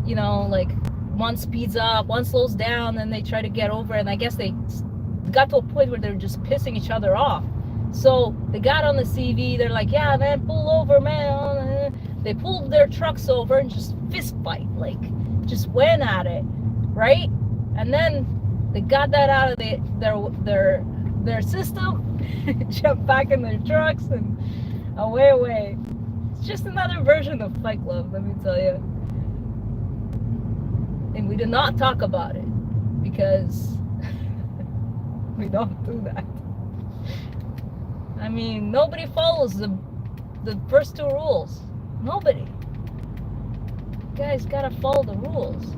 you know, like one speeds up, one slows down, and they try to get over, and I guess they got to a point where they're just pissing each other off. So they got on the CV, they're like, yeah man, pull over man. They pulled their trucks over and just fist fight, like just went at it, right? And then they got that out of their system. Jump back in their trucks and away. It's just another version of Fight Club, let me tell you. And we do not talk about it because we don't do that. I mean, nobody follows the first two rules. Nobody. You guys gotta follow the rules.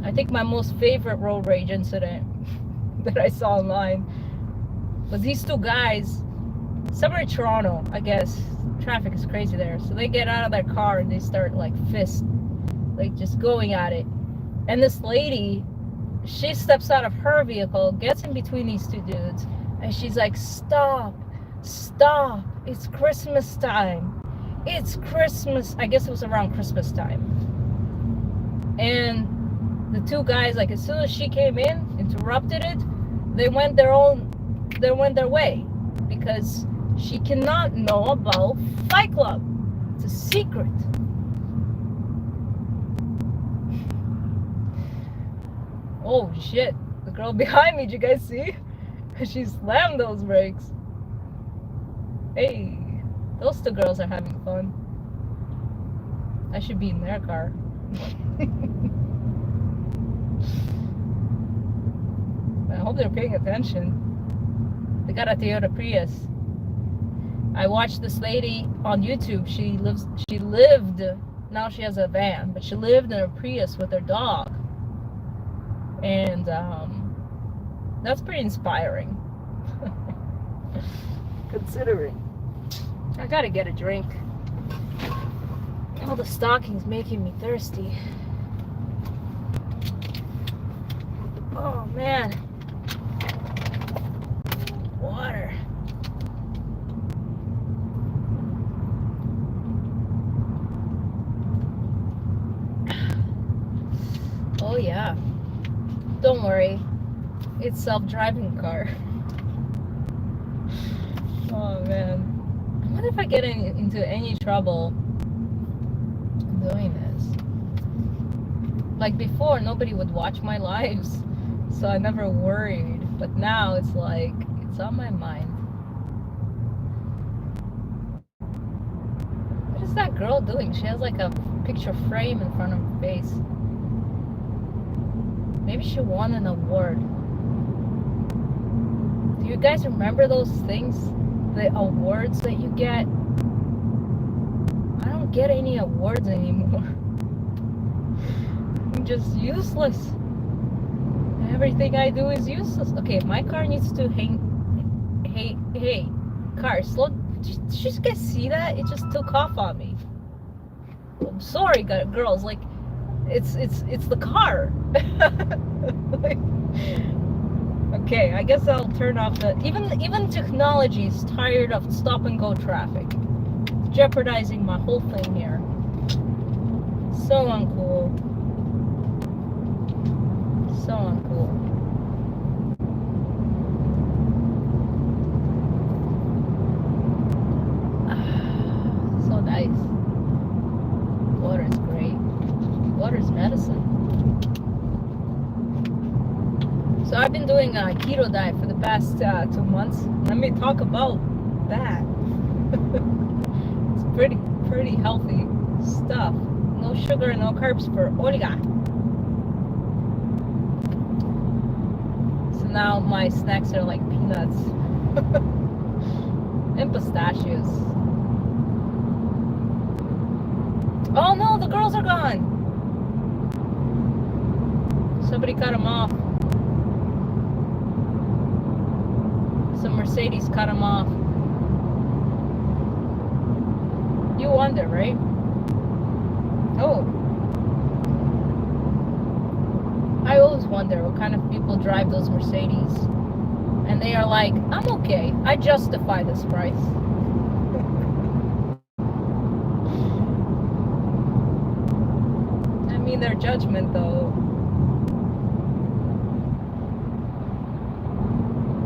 I think my most favorite road rage incident that I saw online was these two guys, somewhere in Toronto, I guess. Traffic is crazy there. So they get out of their car and they start like like just going at it. And this lady, she steps out of her vehicle, gets in between these two dudes, and she's like, stop, it's Christmas time. It's Christmas. I guess it was around Christmas time. And the two guys, like as soon as she came in, interrupted it, they went their way, because she cannot know about Fight Club. It's a secret. Oh shit, the girl behind me, did you guys see? She slammed those brakes. Hey, those two girls are having fun. I should be in their car. I hope they're paying attention. They got a Toyota Prius. I watched this lady on YouTube. She lived, now she has a van, but she lived in a Prius with her dog. And that's pretty inspiring. Considering. I gotta get a drink. All the stocking's making me thirsty. Oh man. Water. Oh yeah. Don't worry. It's self-driving car. Oh man. What if I get into any trouble doing this? Like before, nobody would watch my lives, so I never worried. But now it's like, it's on my mind. What is that girl doing? She has like a picture frame in front of her face. Maybe she won an award. Do you guys remember those things? The awards that you get? I don't get any awards anymore. I'm just useless. Everything I do is useless. Okay, my car needs to hang. Hey, car, slow. Did you guys see that? It just took off on me. I'm sorry, girls. Like, it's the car. Like, okay, I guess I'll turn off the. Even technology is tired of stop and go traffic. It's jeopardizing my whole thing here. So uncool. So uncool. So nice. Water is great. Water is medicine. So I've been doing a keto diet for the past 2 months. Let me talk about that. It's pretty healthy stuff. No sugar, no carbs for Olga. So now my snacks are like peanuts and pistachios. Oh no, the girls are gone. Somebody cut them off. Some Mercedes cut them off. You wonder, right? Oh. I always wonder what kind of people drive those Mercedes. And they are like, I'm okay. I justify this price. I mean, their judgment, though.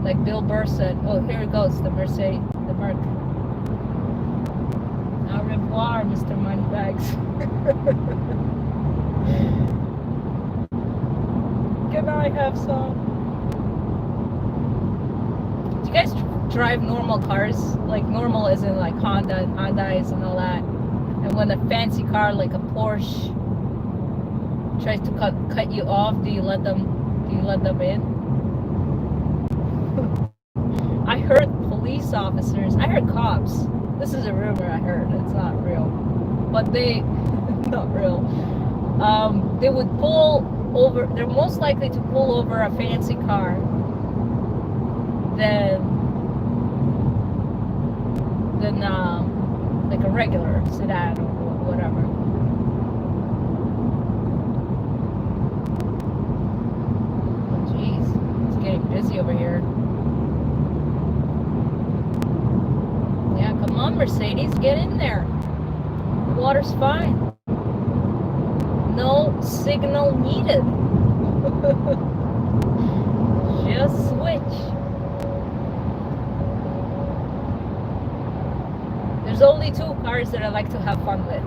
Like Bill Burr said, oh, here it goes, the Mercedes, the Merc. Au revoir, Mr. Moneybags. Can I have some? Do you guys drive normal cars? Like normal as in like Hondas and all that. And when a fancy car like a Porsche tries to cut you off, do you let them in? I heard police officers, I heard cops. This is a rumor I heard, it's not real. But they, not real. They would pull over, they're most likely to pull over a fancy car than like a regular sedan or whatever. Oh jeez, it's getting busy over here. Yeah, come on Mercedes, get in there. The water's fine. No signal needed. Just switch. There's only 2 cars that I like to have fun with.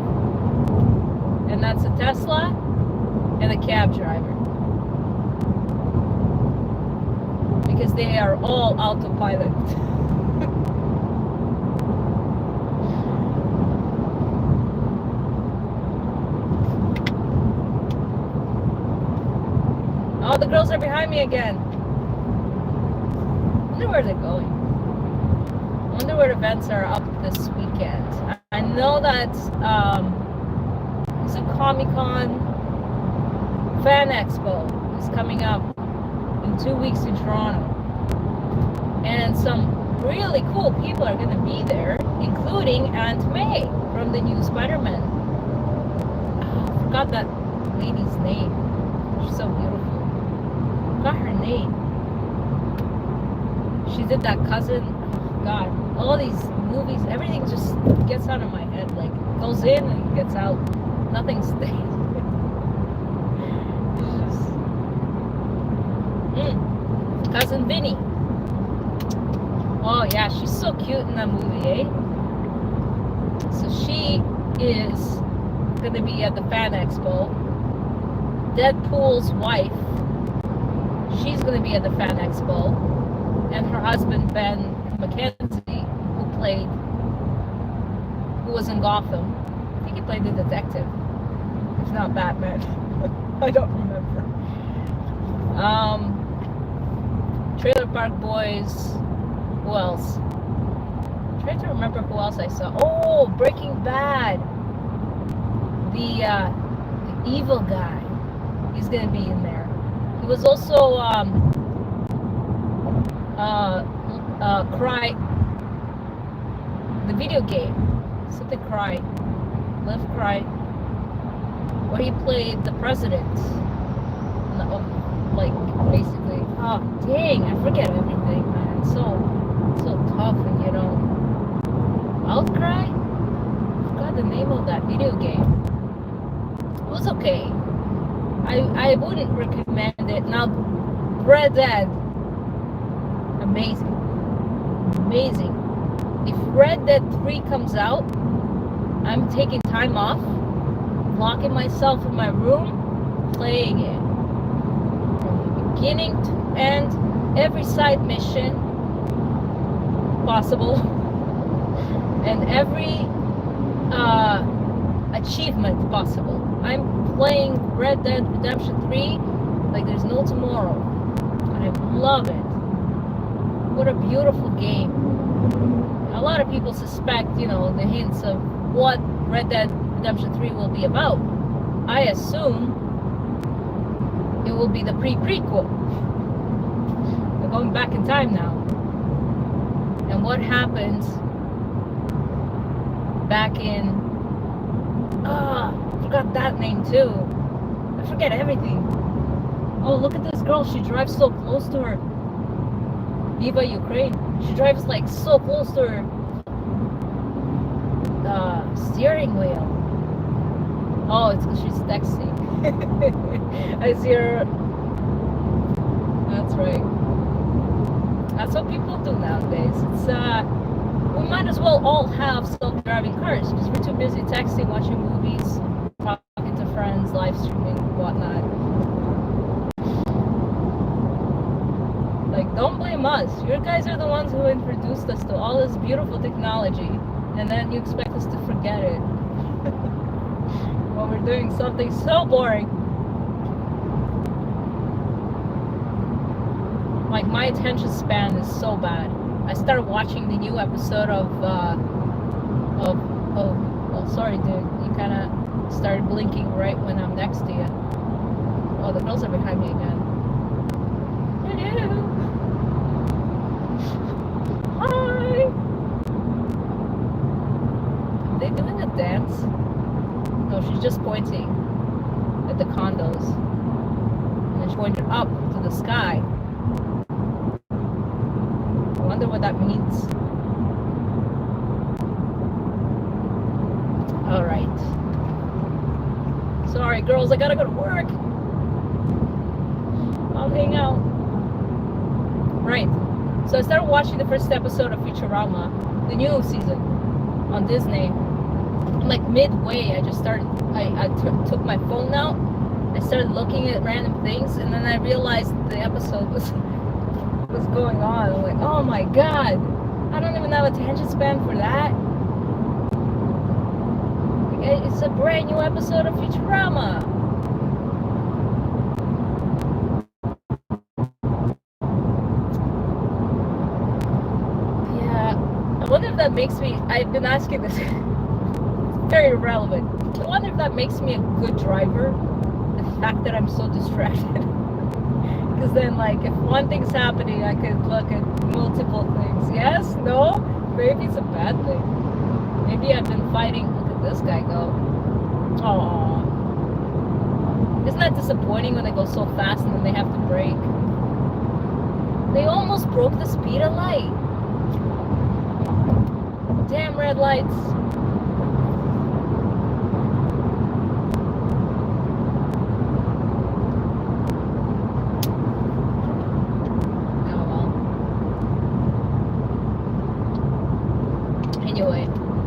And that's a Tesla and a cab driver. Because they are all autopilot. Oh, the girls are behind me again. I wonder where they're going. I wonder what events are up this weekend. I know that it's a Comic-Con Fan Expo is coming up in 2 weeks in Toronto. And some really cool people are going to be there, including Aunt May from the new Spider-Man. Oh, I forgot that lady's name. She's so beautiful. Forgot her name. She did that cousin. God, all these movies, everything just gets out of my head. Like goes in and gets out. Nothing stays. It's just Cousin Vinny. Oh yeah, she's so cute in that movie, eh? So she is going to be at the Fan Expo. Deadpool's wife, she's going to be at the Fan Expo. And her husband, Ben McKenzie, who was in Gotham. I think he played the detective. It's not Batman. I don't remember. Trailer Park Boys. Who else? I'm trying to remember who else I saw. Oh, Breaking Bad. The evil guy. He's gonna be in there. He was also Cry. The video game. Something Cry. Live Cry. Where he played the president. Like, basically. Oh, dang, I forget everything, man. It's so tough, and Outcry? I forgot the name of that video game. It was okay. I wouldn't recommend it. Now, Red Dead. Amazing. Amazing. If Red Dead 3 comes out, I'm taking time off, locking myself in my room, playing it. From beginning to end, every side mission possible, and every achievement possible. I'm playing Red Dead Redemption 3 like there's no tomorrow. And I love it. What a beautiful game. A lot of people suspect, the hints of what Red Dead Redemption 3 will be about. I assume it will be the prequel. We're going back in time now. And what happened back in... I forgot that name too. I forget everything. Oh, look at this girl. She drives so close to her. Viva Ukraine. She drives like so close to her steering wheel. Oh, it's because she's texting. I see her. That's right. That's what people do nowadays. It's we might as well all have self-driving cars because we're too busy texting, watching movies, talking to friends, live streaming, whatnot. Like, don't blame us. You guys are the ones who introduced us to all this beautiful technology, and then you expect us to forget it while we're doing something so boring. Like, my attention span is so bad. I started watching the new episode of oh, sorry, dude. You kind of started blinking right when I'm next to you. Oh, the girls are behind me again. Hello. Hi. Are they doing a dance? No, she's just pointing at the condos. And then she pointed up to the sky. I wonder what that means. Alright. Sorry, girls, I gotta go to work. I'll hang out. Right. So I started watching the first episode of Futurama, the new season, on Disney. Like midway, I just started, I took my phone out, I started looking at random things, and then I realized the episode was going on. I'm like, oh my god, I don't even have attention span for that. It's a brand new episode of Futurama. Yeah, I wonder if that makes me, I've been asking this, very irrelevant. I wonder if that makes me a good driver, the fact that I'm so distracted. Because then, like, if one thing's happening, I could look at multiple things. Yes? No? Maybe it's a bad thing. Maybe I've been fighting. Look at this guy go. Aww. Isn't that disappointing when they go so fast and then they have to brake? They almost broke the speed of light. Damn red lights.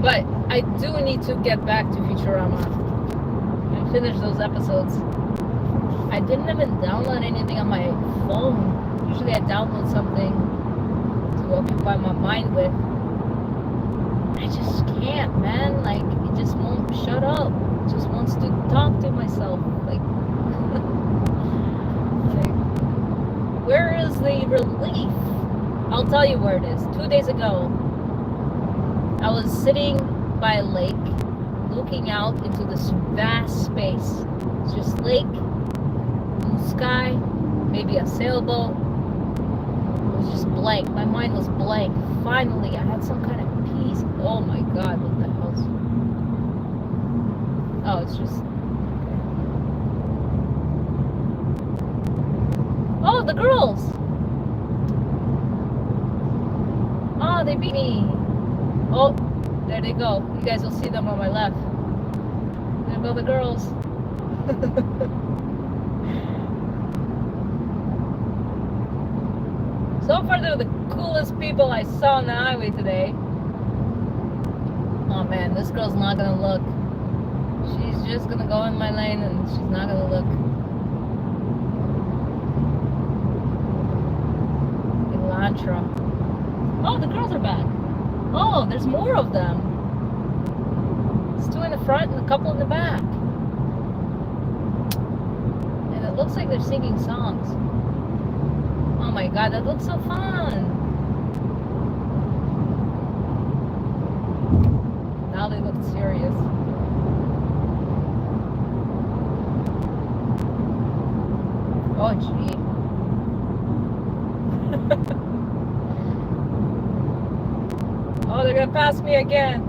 But I do need to get back to Futurama and finish those episodes. I didn't even download anything on my phone. Usually I download something to occupy my mind with. I just can't, man. Like, it just won't shut up. It just wants to talk to myself. Like, like, where is the relief? I'll tell you where it is. 2 days ago, I was sitting by a lake, looking out into this vast space. It's just lake, blue sky, maybe a sailboat. It was just blank. My mind was blank. Finally, I had some kind of peace. Oh my God, what the hell's... Oh, it's just... Oh, the girls! Oh, they beat me. Oh, there they go. You guys will see them on my left. There go the girls. So far, they're the coolest people I saw on the highway today. Oh man, this girl's not gonna look. She's just gonna go in my lane and she's not gonna look. Elantra. Oh, the girls are back. Oh, there's more of them. There's two in the front and a couple in the back. And it looks like they're singing songs. Oh my God, that looks so fun. Now they look serious. Oh gee. Oh, they're gonna pass me again.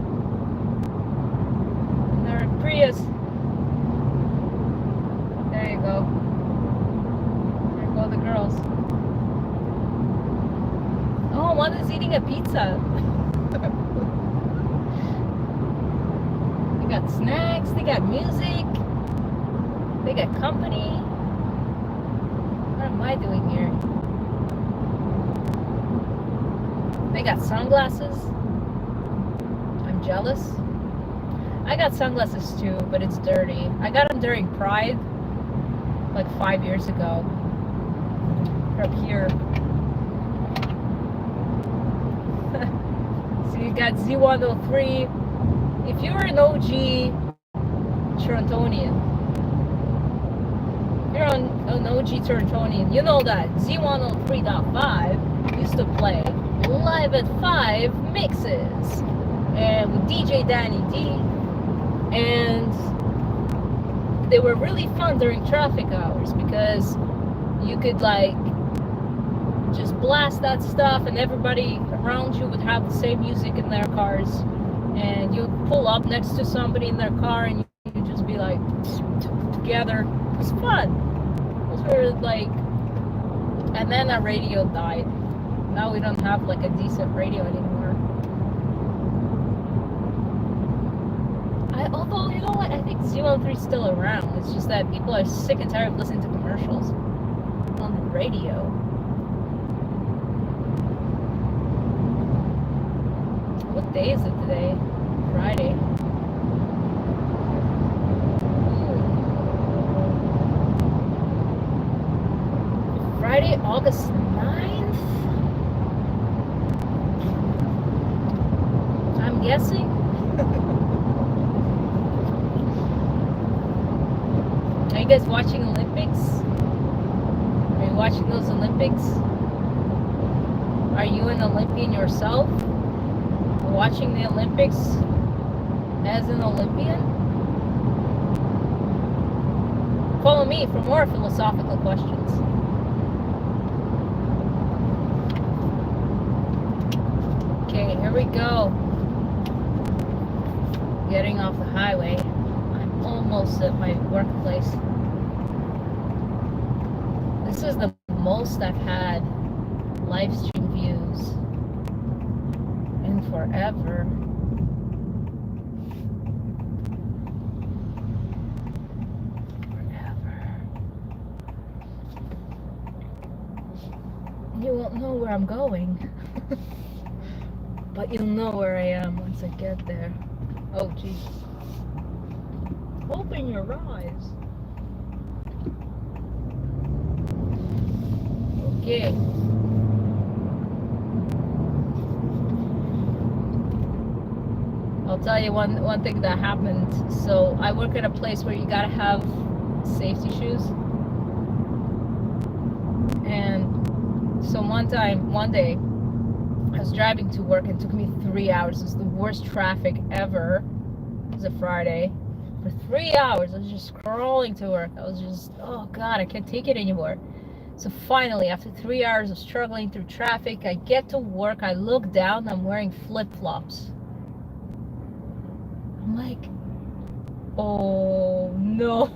And they're in Prius. There you go. There go the girls. Oh, one is eating a pizza. They got snacks, they got music, they got company. What am I doing here? They got sunglasses. I'm jealous. I got sunglasses too, but it's dirty. I got them during Pride, like 5 years ago. They're up here. So you got Z103. If you're an OG Torontonian, if you're an OG Torontonian, you know that Z103.5 used to play Live at 5 mixes and with DJ Danny D, and they were really fun during traffic hours because you could like just blast that stuff and everybody around you would have the same music in their cars, and you'd pull up next to somebody in their car and you'd just be like together. It was fun. Those were like, and then our radio died. Now we don't have like a decent radio anymore. Although, you know what, I think Z103 is still around. It's just that people are sick and tired of listening to commercials on the radio. What day is it today? Friday. Ooh. Friday, August 9th? I'm guessing. Are you guys watching Olympics? Are you watching those Olympics? Are you an Olympian yourself? Watching the Olympics as an Olympian? Follow me for more philosophical questions. Okay, here we go. Getting off the highway. I'm almost at my workplace. This is the most I've had live stream views in forever. You won't know where I'm going, but you'll know where I am once I get there. Oh, jeez. Open your eyes. Okay. I'll tell you one thing that happened. So I work at a place where you gotta have safety shoes. And so one day, I was driving to work and it took me 3 hours. It was the worst traffic ever. It was a Friday. For 3 hours, I was just crawling to work. I was just, oh God, I can't take it anymore. So finally, after 3 hours of struggling through traffic, I get to work. I look down, I'm wearing flip-flops. I'm like, oh no.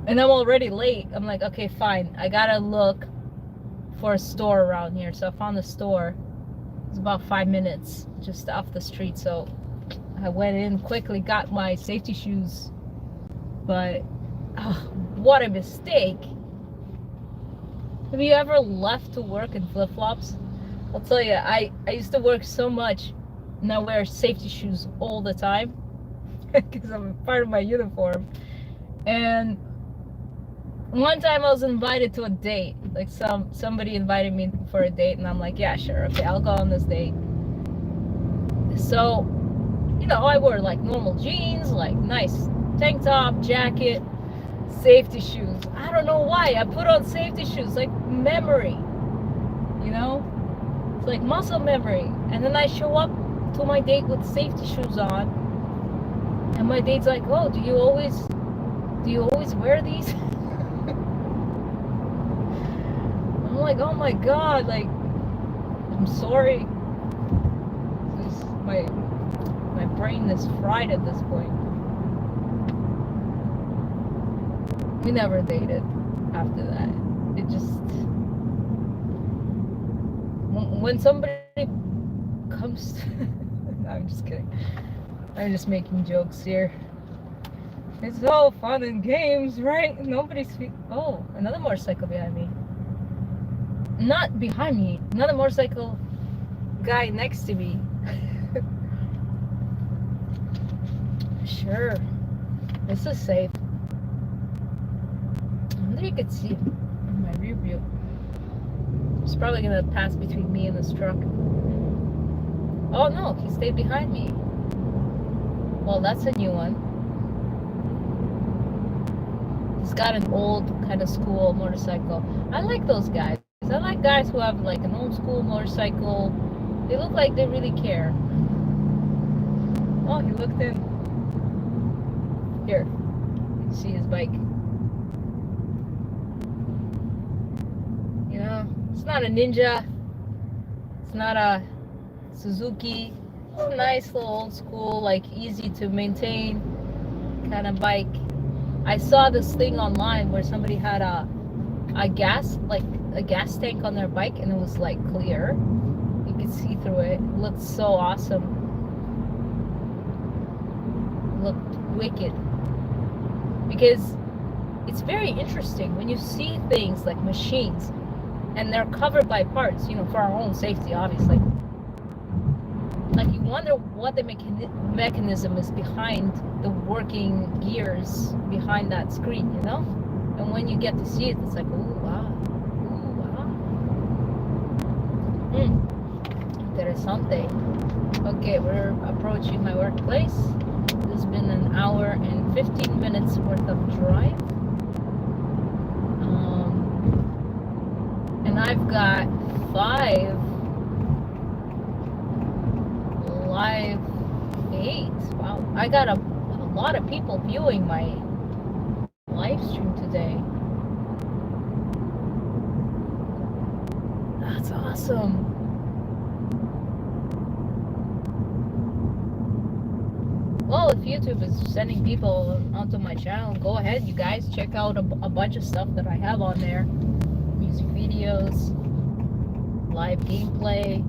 And I'm already late. I'm like, okay, fine. I gotta look for a store around here. So I found a store. It's about 5 minutes just off the street. So I went in quickly, got my safety shoes. But oh, what a mistake. Have you ever left to work in flip-flops? I'll tell you, I used to work so much and I wear safety shoes all the time because I'm part of my uniform. And one time I was invited to a date. Like somebody invited me for a date and I'm like, yeah, sure, okay, I'll go on this date. So, you know, I wore like normal jeans, like nice tank top, jacket, safety shoes. I don't know why I put on safety shoes, like memory, you know? It's like muscle memory. And then I show up to my date with safety shoes on. And my date's like, oh, do you always wear these? I'm like, oh my God, like, I'm sorry. My brain is fried at this point. We never dated after that. It just, when somebody comes to, no, I'm just kidding. I'm just making jokes here. It's all fun and games, right? Nobody's, oh, another motorcycle behind me. Not behind me, another motorcycle guy next to me. Sure, this is safe. I wonder if you could see in my rear view. He's probably gonna pass between me and this truck. Oh no, he stayed behind me. Well, that's a new one. He's got an old kind of school motorcycle. I like those guys. I like guys who have like an old school motorcycle. They look like they really care. Oh, he looked in. Here, you can see his bike. You know, it's not a Ninja. It's not a Suzuki. It's a nice little old school, like easy to maintain kind of bike. I saw this thing online where somebody had a gas tank on their bike and it was like clear. You could see through it. It looked so awesome. It looked wicked. Because it's very interesting when you see things like machines and they're covered by parts, you know, for our own safety, obviously. Like you wonder what the mechanism is behind the working gears behind that screen, you know? And when you get to see it, it's like, ooh, wow. Ooh, wow. Interesante. Okay, we're approaching my workplace. It's been an hour and 15 minutes worth of drive. And I've got 5 live aids. Wow, I got a lot of people viewing my live stream today. That's awesome. Well, if YouTube is sending people onto my channel, go ahead, you guys. Check out a bunch of stuff that I have on there. Music videos, live gameplay.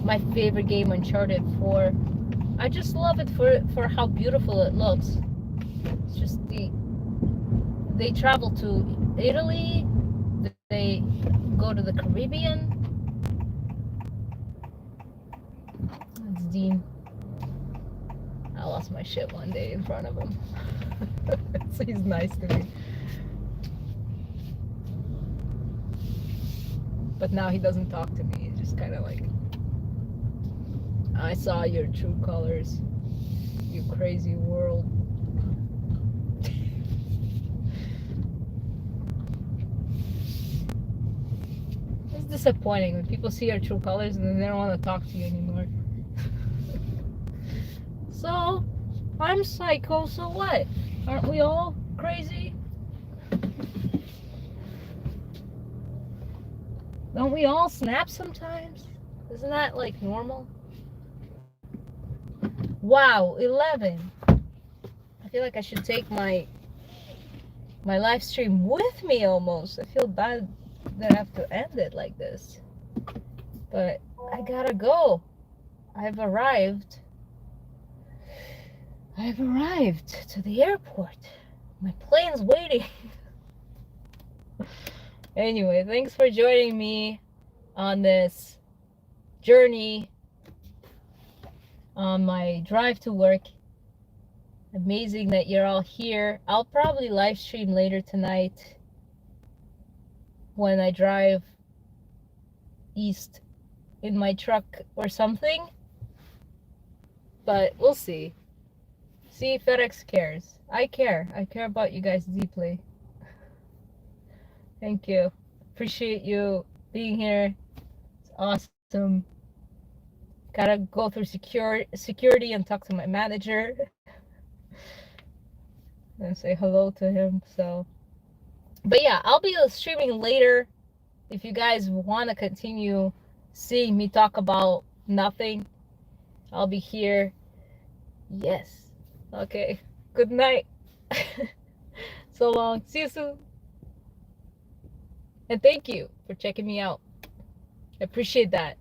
My favorite game, Uncharted 4. I just love it for how beautiful it looks. It's just they travel to Italy. They go to the Caribbean. That's Dean. my shit one day in front of him. So he's nice to me. But now he doesn't talk to me. He's just kind of like, I saw your true colors, you crazy world. It's disappointing when people see your true colors and then they don't want to talk to you anymore. So, I'm psycho, so what? Aren't we all crazy? Don't we all snap sometimes? Isn't that like normal? Wow, 11. I feel like I should take my live stream with me almost. I feel bad that I have to end it like this. But I gotta go. I've arrived to the airport. My plane's waiting. Anyway, thanks for joining me on this journey on my drive to work. Amazing that you're all here. I'll probably live stream later tonight when I drive east in my truck or something. But we'll see. See if FedEx cares. I care. I care about you guys deeply. Thank you. Appreciate you being here. It's awesome. Gotta go through security and talk to my manager and say hello to him. So, but yeah, I'll be streaming later. If you guys want to continue seeing me talk about nothing, I'll be here. Yes. Okay. Good night. So long. See you soon. And thank you for checking me out. I appreciate that.